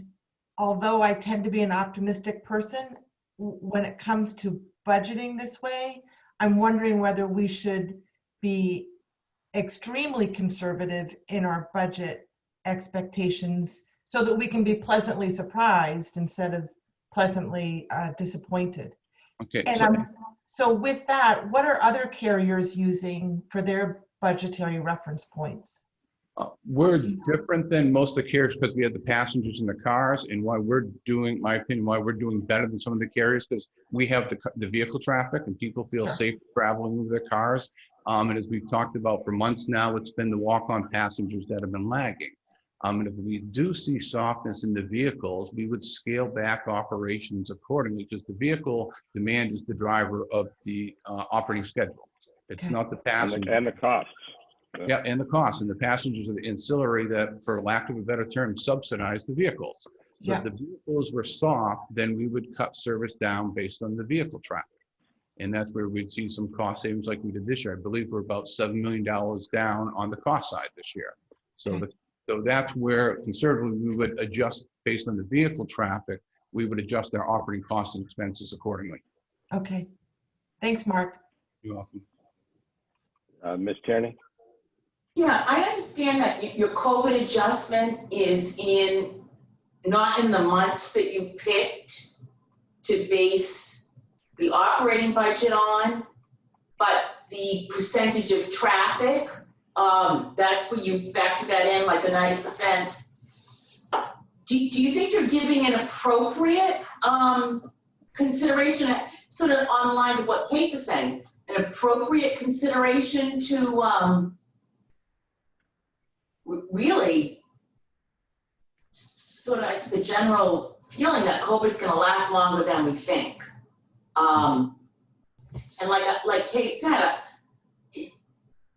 although I tend to be an optimistic person, when it comes to budgeting this way, I'm wondering whether we should be extremely conservative in our budget expectations so that we can be pleasantly surprised instead of pleasantly disappointed. Okay. And so with that, what are other carriers using for their budgetary reference points? We're different than most of the carriers because we have the passengers in the cars, and why we're doing, my opinion, why we're doing better than some of the carriers, because we have the vehicle traffic and people feel safe traveling with their cars. And as we've talked about for months now, it's been the walk-on passengers that have been lagging. And if we do see softness in the vehicles, we would scale back operations accordingly, because the vehicle demand is the driver of the operating schedule. It's not the passenger. And the costs. Yeah, and the costs, and the passengers are the ancillary that, for lack of a better term, subsidize the vehicles. So if the vehicles were soft, then we would cut service down based on the vehicle traffic. And that's where we'd see some cost savings like we did this year. I believe we're about $7 million down on the cost side this year. So, so that's where conservatively we would adjust based on the vehicle traffic. We would adjust our operating costs and expenses accordingly. Okay. Thanks, Mark. You're welcome. Ms. Tierney? Yeah, I understand that your COVID adjustment is not in the months that you picked to base the operating budget on, but the percentage of traffic, that's where you factor that in, like the 90%. Do you think you're giving an appropriate consideration, sort of on the lines of what Kate was saying, an appropriate consideration to really sort of like the general feeling that COVID's going to last longer than we think. And like Kate said,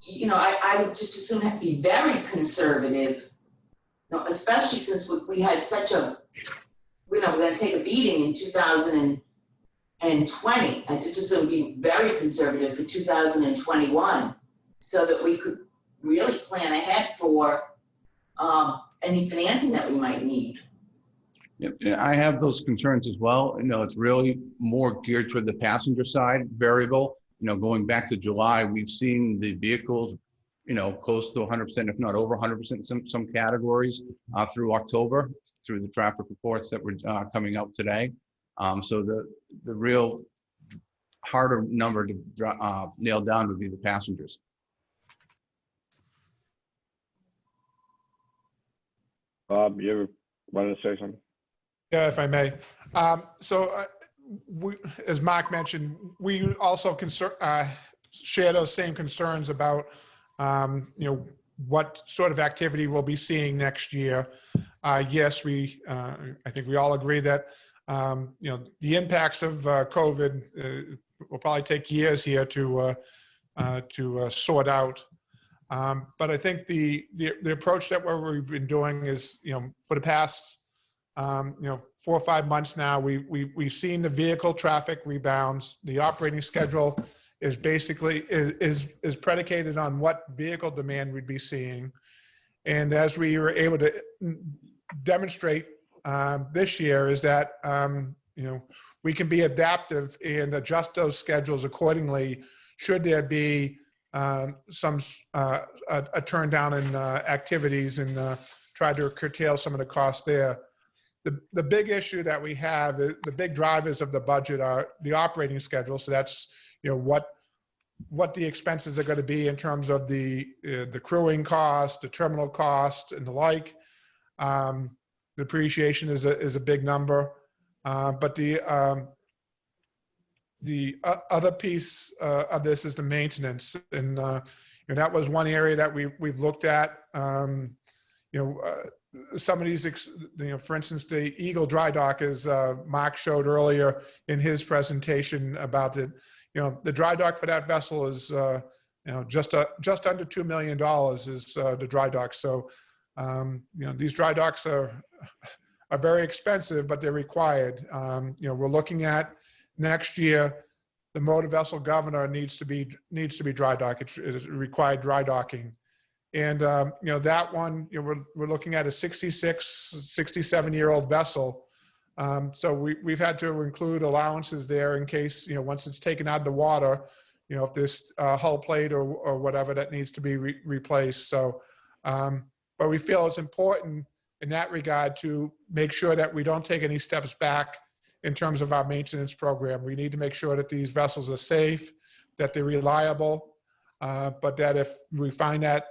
you know, I would just assume have to be very conservative, you know, especially since we had such a, you know, we're going to take a beating in 2020. I just assume be very conservative for 2021 so that we could really plan ahead for any financing that we might need. Yep, and I have those concerns as well. You know, it's really more geared toward the passenger side variable. You know, going back to July, we've seen the vehicles, you know, close to 100%, if not over 100% in some categories through October, through the traffic reports that were coming out today. So the real harder number to nail down would be the passengers. Bob, you wanted to say something? Yeah, if I may. We, as Mark mentioned, we also share those same concerns about, you know, what sort of activity we'll be seeing next year. Yes, I think we all agree that The impacts of COVID will probably take years here to sort out. But I think the approach that we've been doing is, for the past 4 or 5 months now, we've seen the vehicle traffic rebounds. The operating schedule is basically is predicated on what vehicle demand we'd be seeing. And as we were able to demonstrate this year is that, we can be adaptive and adjust those schedules accordingly should there be some a turn down in activities and try to curtail some of the costs there. The big issue that we have, the big drivers of the budget are the operating schedule. So that's, what the expenses are going to be in terms of the crewing cost, the terminal cost, and the like. Depreciation is a big number, but the other piece of this is the maintenance, and that was one area that we've looked at. Some of these, for instance, the Eagle Dry Dock, as Mark showed earlier in his presentation about it. The dry dock for that vessel is, just under $2 million is the dry dock. So, these dry docks are very expensive, but they're required. We're looking at next year, the motor vessel governor needs to be dry docked. It's required dry docking. And, that one, we're looking at a 66, 67-year-old vessel. So we've had to include allowances there in case, once it's taken out of the water, if there's hull plate or whatever that needs to be replaced. So, but we feel it's important in that regard to make sure that we don't take any steps back in terms of our maintenance program. We need to make sure that these vessels are safe, that they're reliable, but that if we find that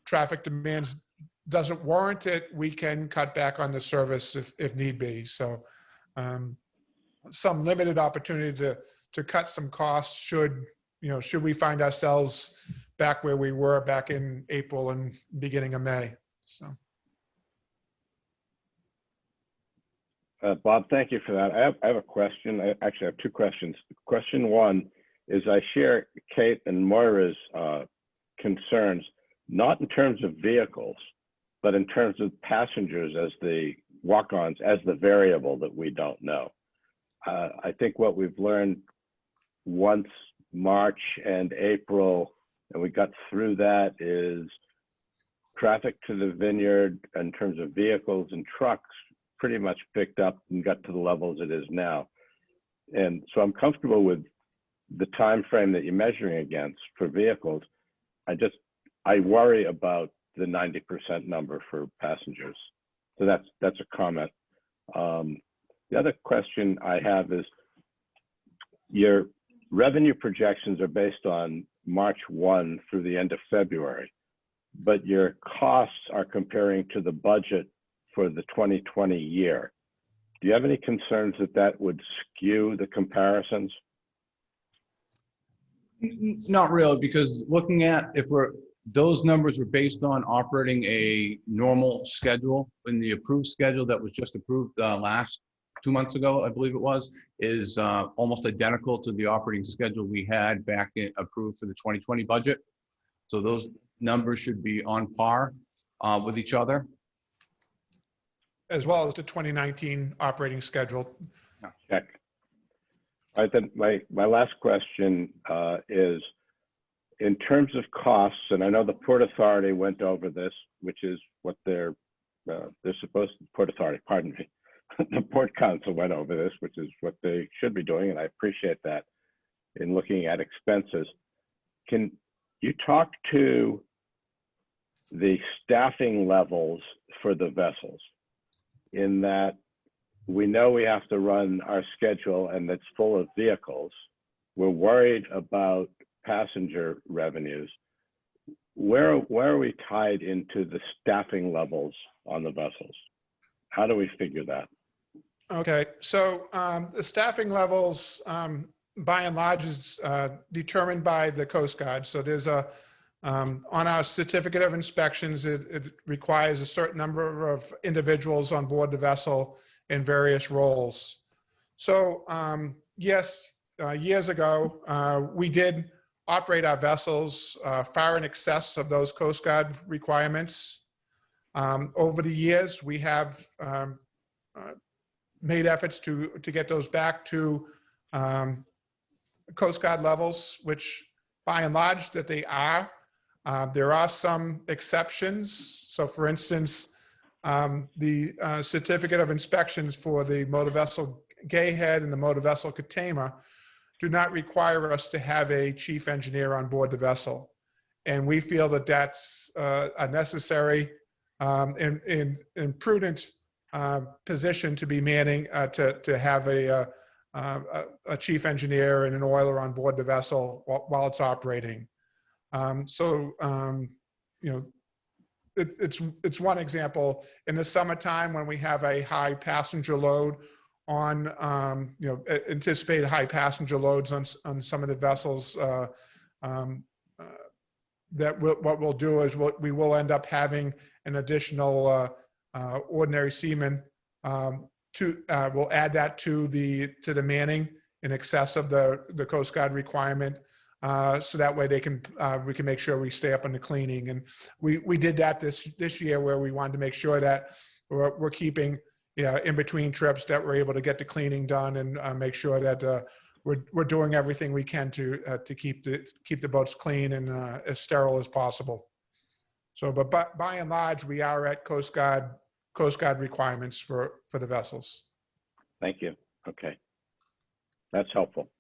traffic demands doesn't warrant it, we can cut back on the service if need be. So some limited opportunity to cut some costs should we find ourselves back where we were back in April and beginning of May. So. Bob, thank you for that. I have a question. I actually have two questions. Question one is I share Kate and Moira's concerns, not in terms of vehicles, but in terms of passengers as the walk-ons, as the variable that we don't know. I think what we've learned once March and April, and we got through that, is traffic to the vineyard in terms of vehicles and trucks pretty much picked up and got to the levels it is now. And so I'm comfortable with the time frame that you're measuring against for vehicles. I worry about the 90% number for passengers. So that's a comment. The other question I have is, your revenue projections are based on March 1 through the end of February, but your costs are comparing to the budget for the 2020 year. Do you have any concerns that would skew the comparisons? Not really, because looking at those numbers were based on operating a normal schedule, and the approved schedule that was just approved last 2 months ago, I believe it was, is almost identical to the operating schedule we had back approved for the 2020 budget. So those numbers should be on par with each other. As well as the 2019 operating schedule. Check. All right, then my last question is, in terms of costs, and I know the Port Authority went over this, which is what they're supposed to, Port Authority, pardon me, the Port Council went over this, which is what they should be doing, and I appreciate that in looking at expenses. Can you talk to the staffing levels for the vessels, in that we know we have to run our schedule and it's full of vehicles. We're worried about passenger revenues. Where are we tied into the staffing levels on the vessels? How do we figure that? Okay, so the staffing levels, by and large, is determined by the Coast Guard. So there's a On our certificate of inspections, it requires a certain number of individuals on board the vessel in various roles. So yes, years ago, we did operate our vessels far in excess of those Coast Guard requirements. Over the years, we have made efforts to get those back to Coast Guard levels, which by and large that they are. There are some exceptions. So for instance, the certificate of inspections for the motor vessel Gayhead and the motor vessel Katama do not require us to have a chief engineer on board the vessel. And we feel that that's a necessary and prudent position to be manning, to have a chief engineer and an oiler on board the vessel while it's operating. You know, it's one example. In the summertime, when we have a high passenger load on, you know, anticipated high passenger loads on some of the vessels, what we'll do is we will end up having an additional ordinary seaman. We'll add that to the manning in excess of the Coast Guard requirement. So that way we can make sure we stay up on the cleaning. And we did that this year, where we wanted to make sure that we're keeping, in between trips, that we're able to get the cleaning done and make sure that we're doing everything we can to keep the boats clean and as sterile as possible. So, but by and large, we are at Coast Guard requirements for the vessels. Thank you. Okay. That's helpful.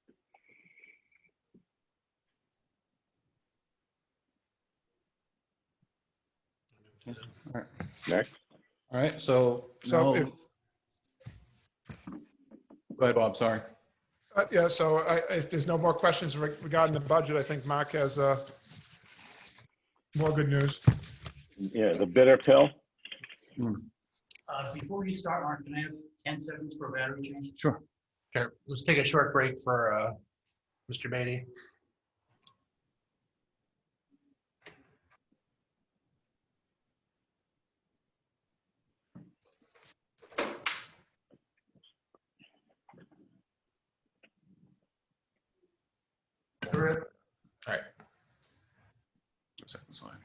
All right. Next. All right, so So now- if, Go ahead, Bob, sorry. yeah, so if there's no more questions regarding the budget, I think Mark has more good news. Yeah, the bitter pill. Before you start, Mark, can I have 10 seconds for a battery change? Sure. Okay, let's take a short break for Mr. Beatty. All right. That's fine.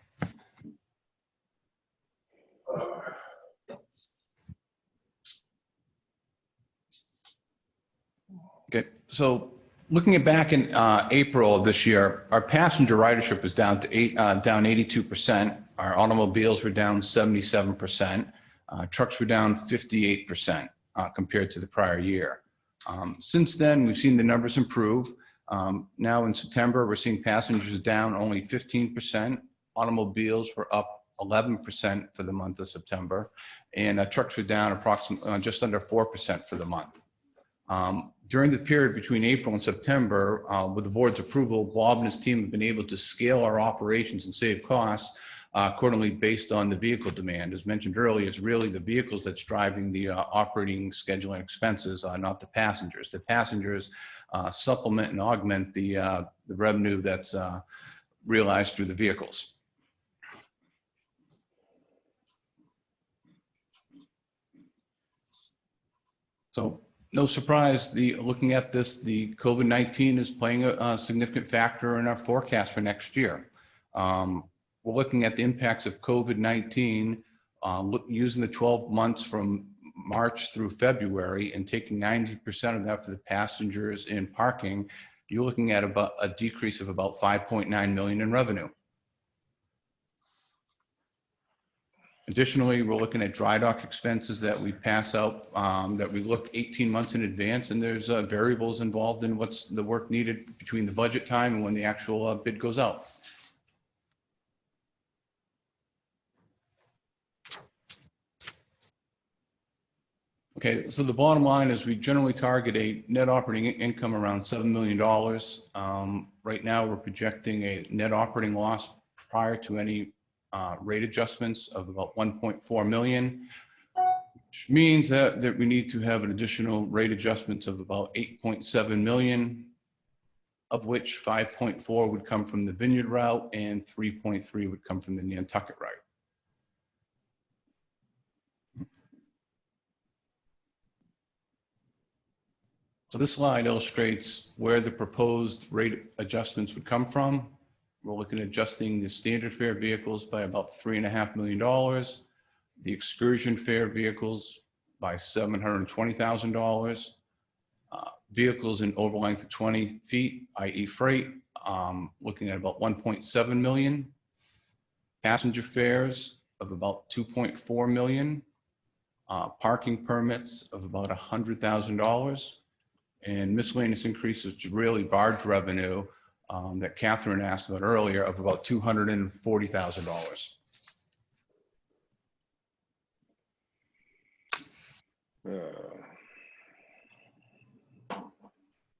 Okay, so looking at back in April of this year, our passenger ridership was down 82%. Our automobiles were down 77%. Trucks were down 58% compared to the prior year. Since then, we've seen the numbers improve. Now in September, we're seeing passengers down only 15%. Automobiles were up 11% for the month of September, and trucks were down approximately just under 4% for the month. During the period between April and September, with the board's approval, Bob and his team have been able to scale our operations and save costs accordingly based on the vehicle demand. As mentioned earlier, it's really the vehicles that's driving the operating schedule and expenses, not the passengers. The passengers supplement and augment the revenue that's realized through the vehicles. So no surprise, looking at this, the COVID-19 is playing a significant factor in our forecast for next year. We're looking at the impacts of COVID-19, using the 12 months from March through February and taking 90% of that for the passengers in parking. You're looking at about a decrease of about $5.9 million in revenue. Additionally, we're looking at dry dock expenses that we pass out, that we look 18 months in advance, and there's variables involved in what's the work needed between the budget time and when the actual bid goes out. Okay, so the bottom line is we generally target a net operating income around $7 million. Right now, we're projecting a net operating loss prior to any rate adjustments of about 1.4 million, which means that we need to have an additional rate adjustments of about 8.7 million. of which 5.4 would come from the Vineyard route and 3.3 would come from the Nantucket route. So this slide illustrates where the proposed rate adjustments would come from. We're looking at adjusting the standard fare vehicles by about $3.5 million, the excursion fare vehicles by $720,000, vehicles in over length of 20 feet, i.e. freight, looking at about 1.7 million, passenger fares of about 2.4 million, parking permits of about $100,000, and miscellaneous increases, which is really barge revenue that Catherine asked about earlier, of about $240,000.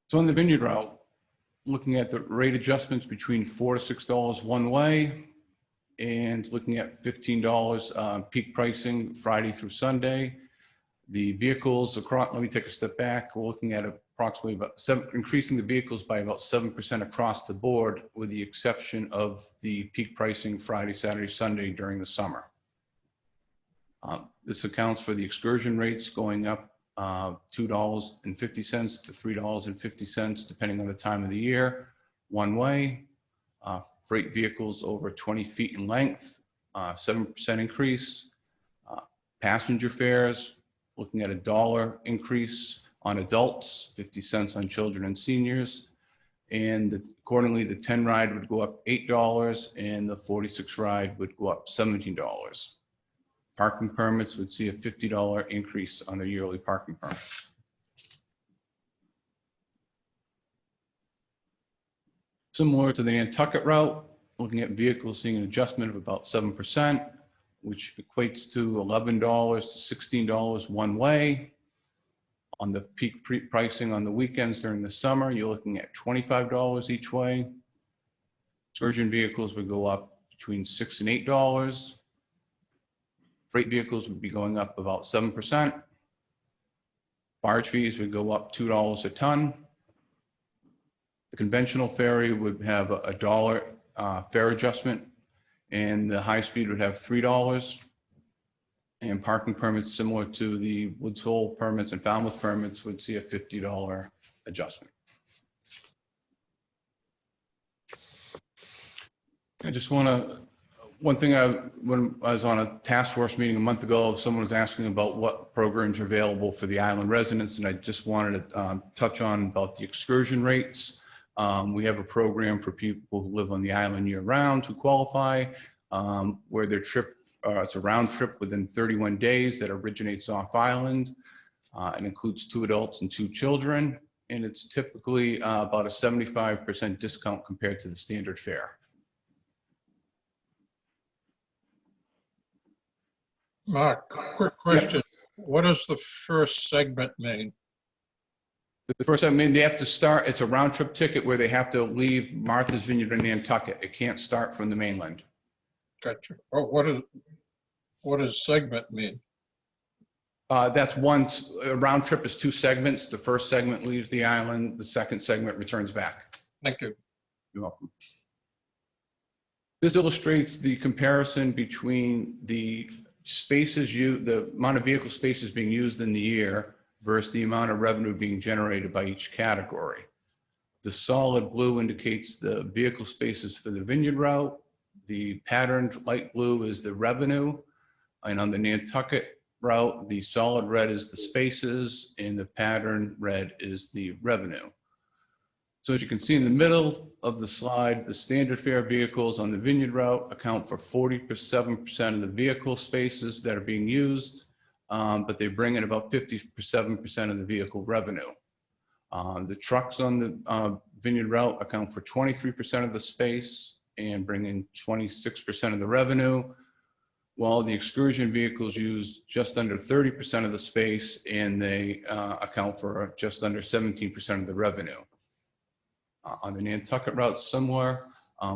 So on the Vineyard route, looking at the rate adjustments between $4 to $6 one way, and looking at $15 peak pricing Friday through Sunday. The vehicles across, let me take a step back. We're looking at approximately increasing the vehicles by about 7% across the board, with the exception of the peak pricing Friday, Saturday, Sunday during the summer. This accounts for the excursion rates going up $2.50 to $3.50, depending on the time of the year, one way. Freight vehicles over 20 feet in length, 7% increase. Passenger fares, looking at $1 increase on adults, 50 cents on children and seniors. And accordingly, the 10 ride would go up $8 and the 46 ride would go up $17. Parking permits would see a $50 increase on their yearly parking permits. Similar to the Nantucket route, looking at vehicles seeing an adjustment of about 7%, which equates to $11 to $16 one way. On the peak pricing on the weekends during the summer, you're looking at $25 each way. Excursion vehicles would go up between $6 and $8. Freight vehicles would be going up about 7%. Barge fees would go up $2 a ton. The conventional ferry would have a $1 fare adjustment, and the high speed would have $3. And parking permits similar to the Woods Hole permits and Falmouth permits would see a $50 adjustment. I just want to, one thing, when I was on a task force meeting a month ago, someone was asking about what programs are available for the island residents, and I just wanted to touch on about the excursion rates. We have a program for people who live on the island year round who qualify, where their trip, it's a round trip within 31 days that originates off island. It includes 2 adults and 2 children, and it's typically about a 75% discount compared to the standard fare. Mark, quick question. What does the first segment mean? The first, I mean, they have to start, it's a round trip ticket where they have to leave Martha's Vineyard and Nantucket. It can't start from the mainland. Gotcha. Oh, what does segment mean? That's one, a round trip is 2 segments. The first segment leaves the island. The second segment returns back. Thank you. You're welcome. This illustrates the comparison between the spaces, the amount of vehicle spaces being used in the year versus the amount of revenue being generated by each category. The solid blue indicates the vehicle spaces for the Vineyard route. The patterned light blue is the revenue. And on the Nantucket route, the solid red is the spaces and the pattern red is the revenue. So as you can see in the middle of the slide, the standard fare vehicles on the Vineyard route account for 47% of the vehicle spaces that are being used, but they bring in about 57% of the vehicle revenue. The trucks on the Vineyard route account for 23% of the space and bring in 26% of the revenue, while the excursion vehicles use just under 30% of the space and they account for just under 17% of the revenue. On the Nantucket route, similar,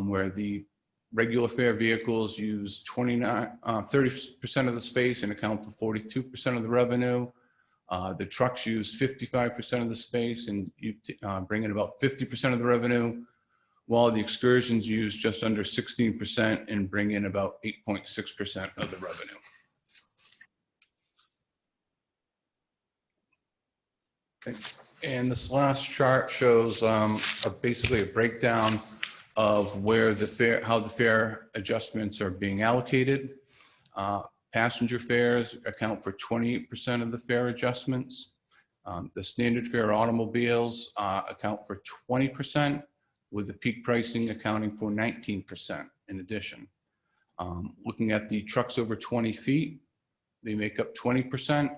where the regular fare vehicles use 30% of the space and account for 42% of the revenue, The trucks use 55% of the space and you bring in about 50% of the revenue, while the excursions use just under 16% and bring in about 8.6% of the revenue. Okay. And this last chart shows basically a breakdown of where the fare, how the fare adjustments are being allocated. Passenger fares account for 28% of the fare adjustments. The standard fare automobiles account for 20%, with the peak pricing accounting for 19% in addition. Looking at the trucks over 20 feet, they make up 20%.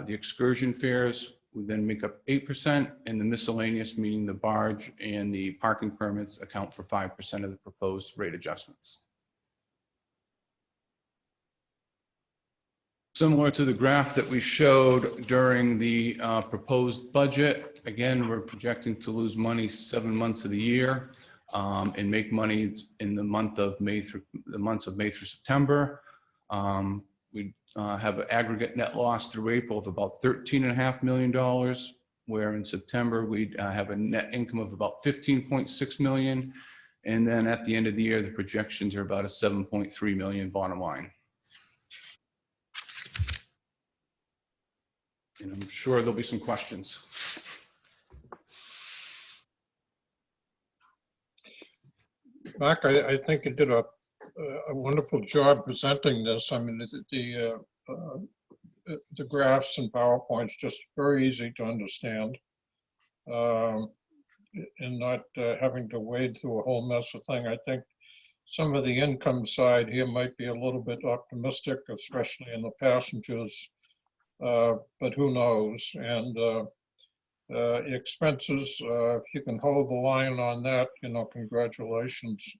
The excursion fares would then make up 8%, and the miscellaneous, meaning the barge and the parking permits, account for 5% of the proposed rate adjustments. Similar to the graph that we showed during the proposed budget, again, we're projecting to lose money 7 months of the year and make money in the months of May through September. We have an aggregate net loss through April of about $13.5 million, where in September we'd have a net income of about $15.6 million. And then at the end of the year, the projections are about a $7.3 million bottom line. And I'm sure there'll be some questions. Mark, I think you did a wonderful job presenting this. I mean, the graphs and PowerPoint's just very easy to understand, and not having to wade through a whole mess of thing. I think some of the income side here might be a little bit optimistic, especially in the passengers, but who knows? And expenses, if you can hold the line on that, you know, congratulations.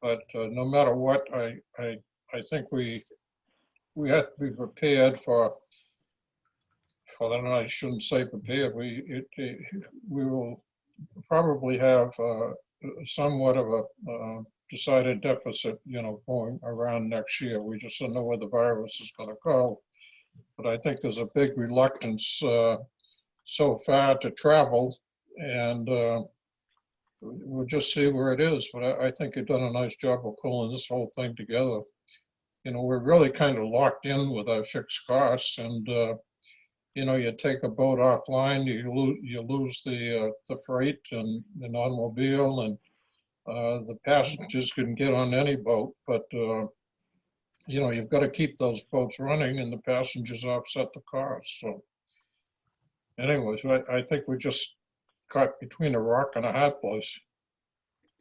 But no matter what, I think we have to be prepared for, well, I shouldn't say prepared, we will probably have somewhat of a decided deficit, you know, going around next year. We just don't know where the virus is going to go. But I think there's a big reluctance so far to travel, and we'll just see where it is. But I think you've done a nice job of pulling this whole thing together. You know, we're really kind of locked in with our fixed costs, and you know, you take a boat offline, you lose the freight and an automobile, and the passengers can get on any boat, but you know, you've got to keep those boats running, and the passengers offset the cost. So, anyways, I think we just caught between a rock and a hard place.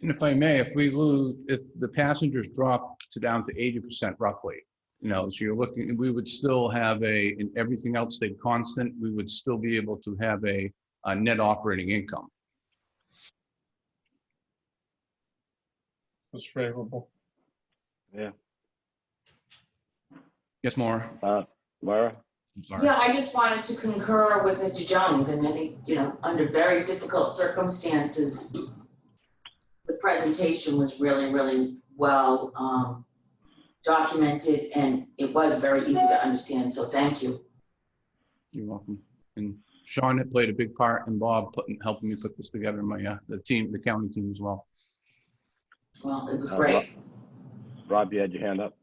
And if I may, if the passengers drop to down to 80% roughly, you know, so you're looking, we would still have and everything else stayed constant, we would still be able to have a net operating income. That's favorable. Yeah. Yes, Maura. Maura? Yeah, I just wanted to concur with Mr. Jones, and I think, you know, under very difficult circumstances, the presentation was really, really well documented, and it was very easy to understand, so thank you. You're welcome. And Sean had played a big part, and Bob helping me put this together, and my the county team as well. Well, it was great. Rob, you had your hand up.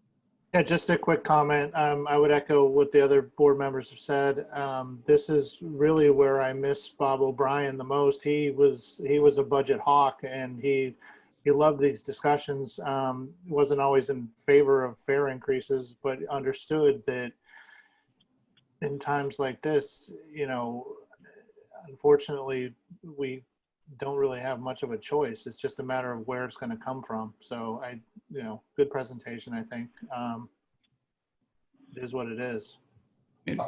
Yeah, just a quick comment. I would echo what the other board members have said. This is really where I miss Bob O'Brien the most. He was a budget hawk, and he loved these discussions. Wasn't always in favor of fare increases, but understood that in times like this, you know, unfortunately, we don't really have much of a choice. It's just a matter of where it's going to come from. So you know, good presentation, I think. It is what it is. And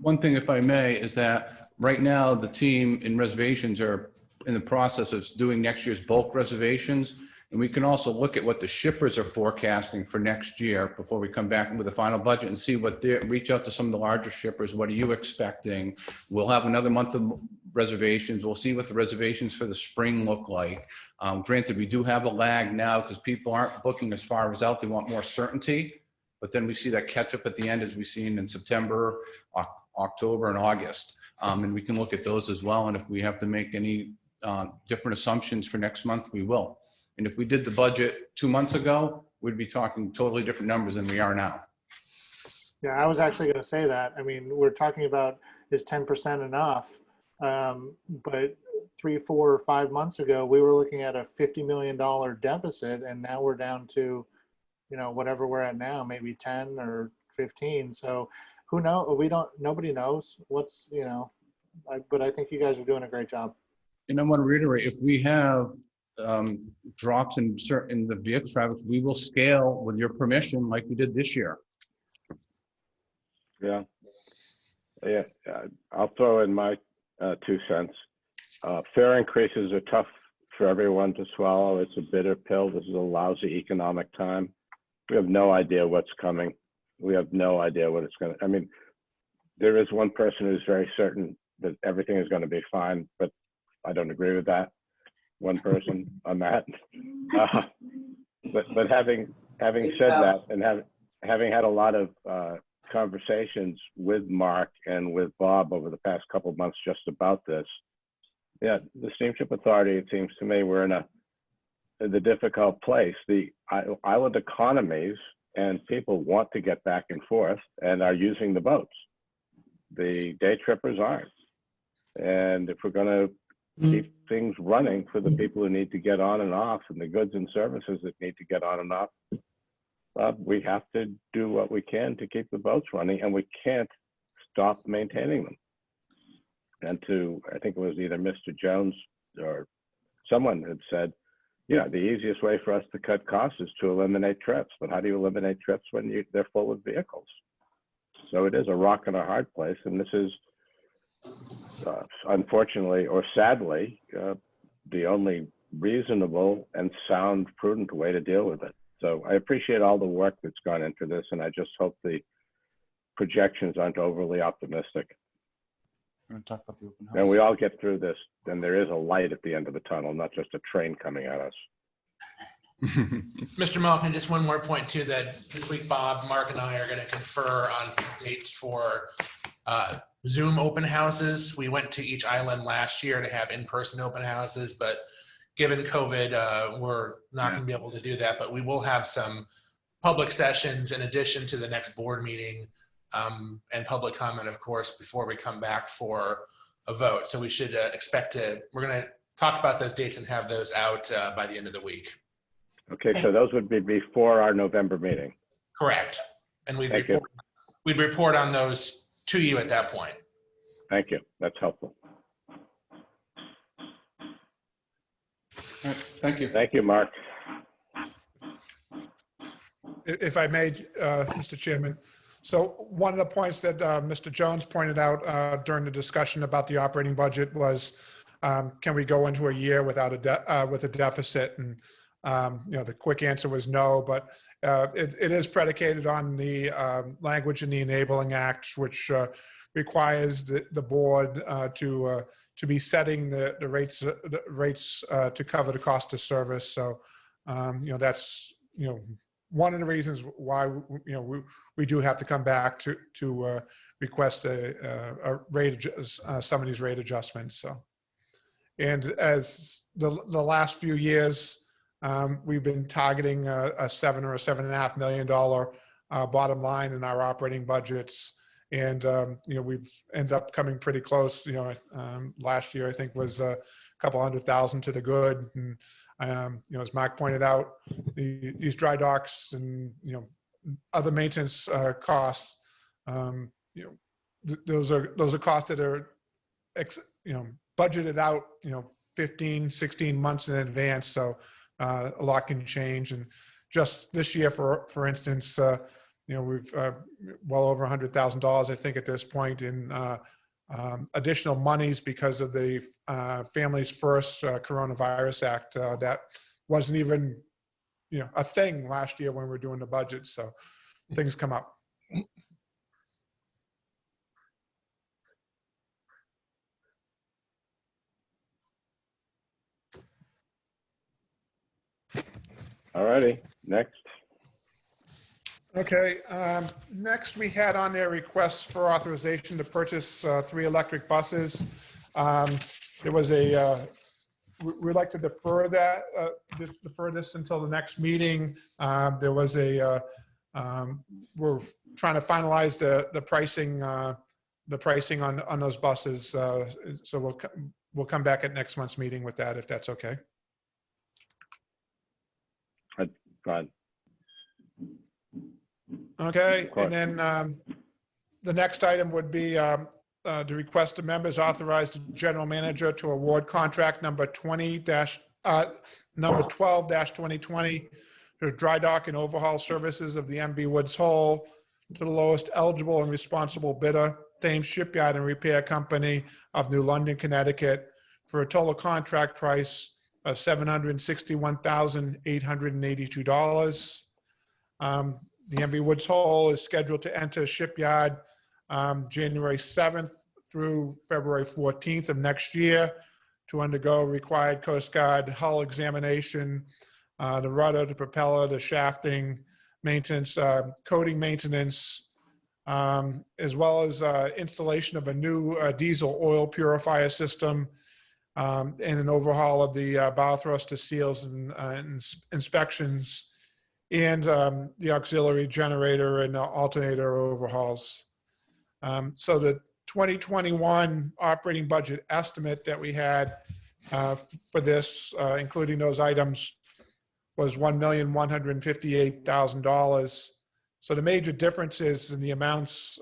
one thing, if I may, is that right now the team in reservations are in the process of doing next year's bulk reservations. And we can also look at what the shippers are forecasting for next year before we come back with the final budget and see what reach out to some of the larger shippers. What are you expecting? We'll have another month of reservations. We'll see what the reservations for the spring look like. Granted, we do have a lag now because people aren't booking as far as out. They want more certainty. but then we see that catch up at the end as we've seen in September, October, and August. And we can look at those as well. And if we have to make any different assumptions for next month, we will. And if we did the budget 2 months ago, we'd be talking totally different numbers than we are now. Yeah, I was actually going to say that. I mean, we're talking about is 10% enough? But 3, 4, or 5 months ago, we were looking at a $50 million deficit, and now we're down to, you know, whatever we're at now, maybe 10 or 15. So who knows? Nobody knows what's, you know, but I think you guys are doing a great job. And I want to reiterate, if we have drops in the vehicle traffic, we will scale with your permission like we did this year. Yeah. I'll throw in my 2 cents. Fare increases are tough for everyone to swallow. It's a bitter pill. This is a lousy economic time. We have no idea what's coming. We have no idea what it's going to, I mean, there is one person who's very certain that everything is going to be fine, but I don't agree with that. One person on that. But having said that, and having had a lot of conversations with Mark and with Bob over the past couple of months just about this, yeah, the Steamship Authority, it seems to me, we're in the difficult place. The island economies and people want to get back and forth and are using the boats. The day trippers aren't. And if we're going to keep things running for the people who need to get on and off and the goods and services that need to get on and off, we have to do what we can to keep the boats running, and we can't stop maintaining them. And I think it was either Mr. Jones or someone had said, yeah, the easiest way for us to cut costs is to eliminate trips. But how do you eliminate trips when they're full of vehicles? So it is a rock and a hard place. And this is, unfortunately or sadly, the only reasonable and sound, prudent way to deal with it. So I appreciate all the work that's gone into this, and I just hope the projections aren't overly optimistic. Talk about the open house. And we all get through this, and there is a light at the end of the tunnel, not just a train coming at us. Mr. Malkin, just one more point too, that this week Bob, Mark, and I are going to confer on some dates for Zoom open houses. We went to each island last year to have in-person open houses, but given COVID, we're not going to be able to do that. But we will have some public sessions in addition to the next board meeting, and public comment, of course, before we come back for a vote. So we should expect we're going to talk about those dates and have those out by the end of the week. Okay, so those would be before our November meeting. Correct. And we'd report on those to you at that point. Thank you. That's helpful. All right, thank you. Thank you, Mark. If I may, Mr. Chairman. So one of the points that Mr. Jones pointed out during the discussion about the operating budget was, can we go into a year without with a deficit? And you know, the quick answer was no, but it is predicated on the language in the Enabling Act, which requires the board to be setting the rates to cover the cost of service. So you know, that's, you know, one of the reasons why, you know, we do have to come back to request a rate some of these rate adjustments. So, and as the last few years, we've been targeting a $7 or $7.5 million bottom line in our operating budgets, and you know, we've ended up coming pretty close. You know, last year I think was a couple $100,000 to the good, and you know, as Mark pointed out, these dry docks and, you know, other maintenance costs, you know, those are costs that are you know, budgeted out, you know, 15, 16 months in advance. So a lot can change. And just this year, for instance, you know, we've well over $100,000, I think, at this point in additional monies because of the Families First Coronavirus Act that wasn't even, you know, a thing last year when we were doing the budget. So things come up. All righty, next. Okay, next we had on there requests for authorization to purchase 3 electric buses. There was a, we'd like to defer that, defer this until the next meeting. There was a, we're trying to finalize the pricing on those buses. So we'll come back at next month's meeting with that, if that's okay. Go ahead. Okay, and then the next item would be to request the members authorize the general manager to award contract number 12-2020 to dry dock and overhaul services of the MV Woods Hole to the lowest eligible and responsible bidder, Thames Shipyard and Repair Company of New London, Connecticut, for a total contract price of $761,882. The MV Woods Hole is scheduled to enter shipyard January 7th through February 14th of next year to undergo required Coast Guard hull examination, the rudder, the propeller, the shafting maintenance, coating maintenance, as well as installation of a new diesel oil purifier system and an overhaul of the bow thruster seals and inspections, and the auxiliary generator and alternator overhauls. So the 2021 operating budget estimate that we had for this, including those items, was $1,158,000. So the major differences in the amounts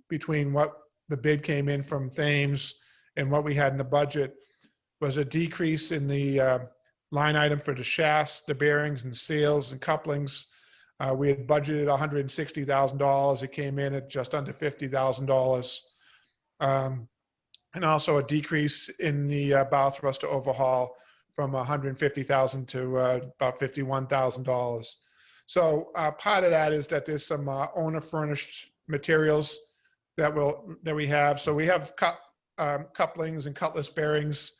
between what the bid came in from Thames and what we had in the budget was a decrease in the line item for the shafts, the bearings and seals and couplings. We had budgeted $160,000. It came in at just under $50,000. And also a decrease in the bow thruster overhaul from $150,000 to about $51,000. So part of that is that there's some owner furnished materials that we have. So we have couplings and cutlass bearings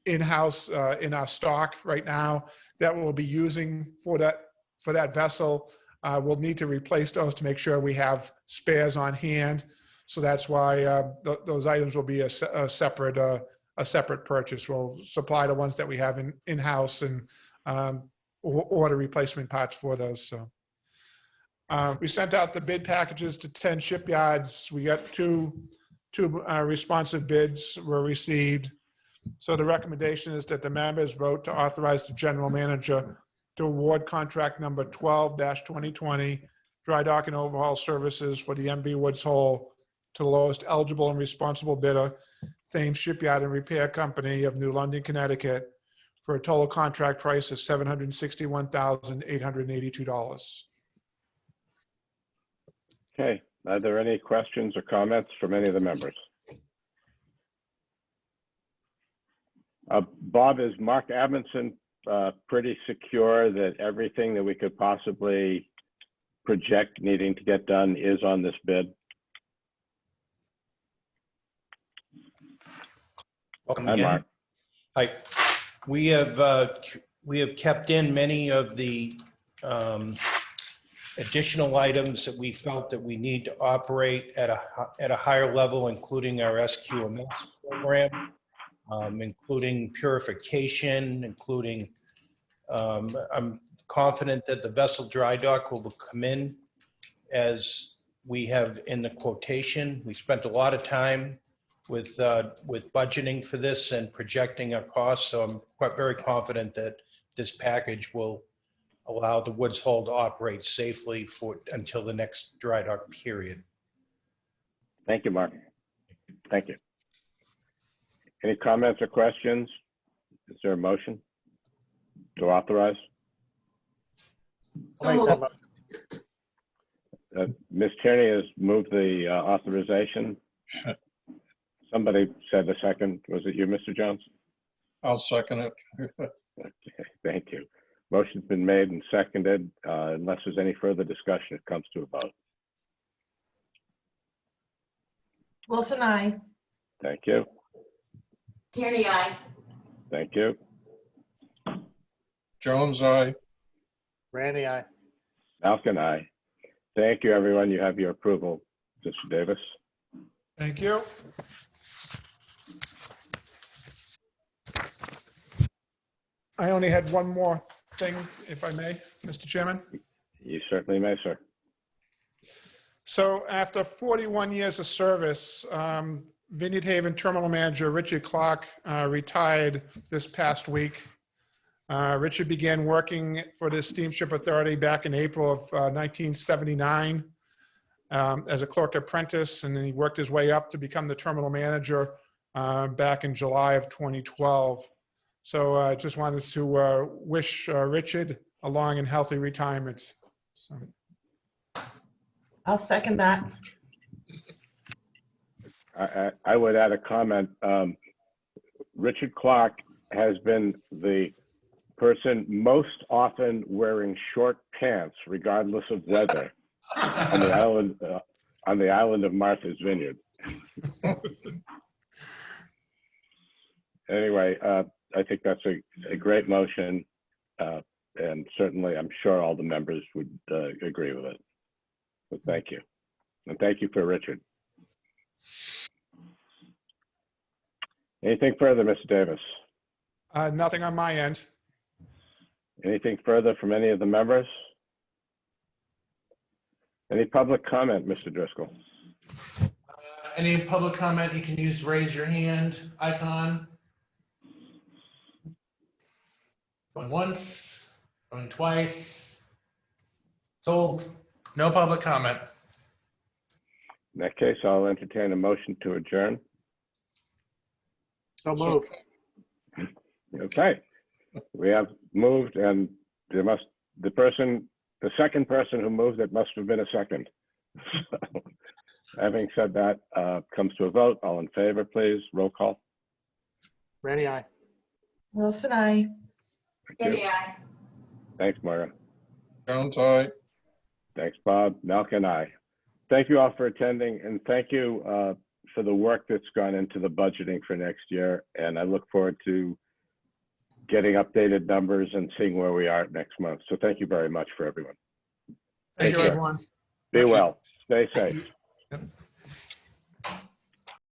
in-house in our stock right now that we'll be using for that vessel. We'll need to replace those to make sure we have spares on hand. So that's why those items will be a separate purchase. We'll supply the ones that we have in-house and order replacement parts for those. So we sent out the bid packages to 10 shipyards. We got two responsive bids were received. So the recommendation is that the members vote to authorize the general manager to award contract number 12-2020 dry dock and overhaul services for the MV Woods Hole to the lowest eligible and responsible bidder, Thames Shipyard and Repair Company of New London, Connecticut, for a total contract price of $761,882. Okay, are there any questions or comments from any of the members? Bob, is Mark Amundson pretty secure that everything that we could possibly project needing to get done is on this bid? Welcome Hi, again. Mark. Hi. We have kept in many of the additional items that we felt that we need to operate at a higher level, including our SQMS program, including purification, including, I'm confident that the vessel dry dock will come in as we have in the quotation. We spent a lot of time with budgeting for this and projecting our costs. So I'm very confident that this package will allow the Woods Hole to operate safely until the next dry dock period. Thank you, Mark. Thank you. Any comments or questions? Is there a motion to authorize? So Ms. Tierney has moved the authorization. Somebody said a second. Was it you, Mr. Jones? I'll second it. Okay, thank you. Motion's been made and seconded. Unless there's any further discussion, it comes to a vote. Wilson, aye. Thank you. Tierney, aye. Thank you. Jones, aye. Randy, aye. Malcolm, aye. Thank you, everyone. You have your approval, Mr. Davis. Thank you. I only had one more thing, if I may, Mr. Chairman. You certainly may, sir. So after 41 years of service, Vineyard Haven Terminal Manager Richard Clark retired this past week. Richard began working for the Steamship Authority back in April of 1979 as a clerk apprentice, and then he worked his way up to become the terminal manager back in July of 2012. So I just wanted to wish Richard a long and healthy retirement. So. I'll second that. I would add a comment. Richard Clark has been the person most often wearing short pants, regardless of weather, on the island of Martha's Vineyard. Anyway, I think that's a great motion, and certainly I'm sure all the members would agree with it. So thank you, and thank you for Richard. Anything further, Mr. Davis? Nothing on my end. Anything further from any of the members? Any public comment, Mr. Driscoll? Any public comment, you can use raise your hand icon. Going once, going twice. Sold. No public comment. In that case, I'll entertain a motion to adjourn. So move. Okay, we have moved, and the second person who moved it must have been a second. So, having said that, comes to a vote. All in favor, please. Roll call. Randy, aye. Wilson, aye. Thank you. Thanks, Moira. Jones, aye. Thanks, Bob. Malcolm, aye. Thank you all for attending, and thank you for the work that's gone into the budgeting for next year. And I look forward to getting updated numbers and seeing where we are next month. So thank you very much for everyone. Thank you, care. everyone. Be well. Stay safe. Yep.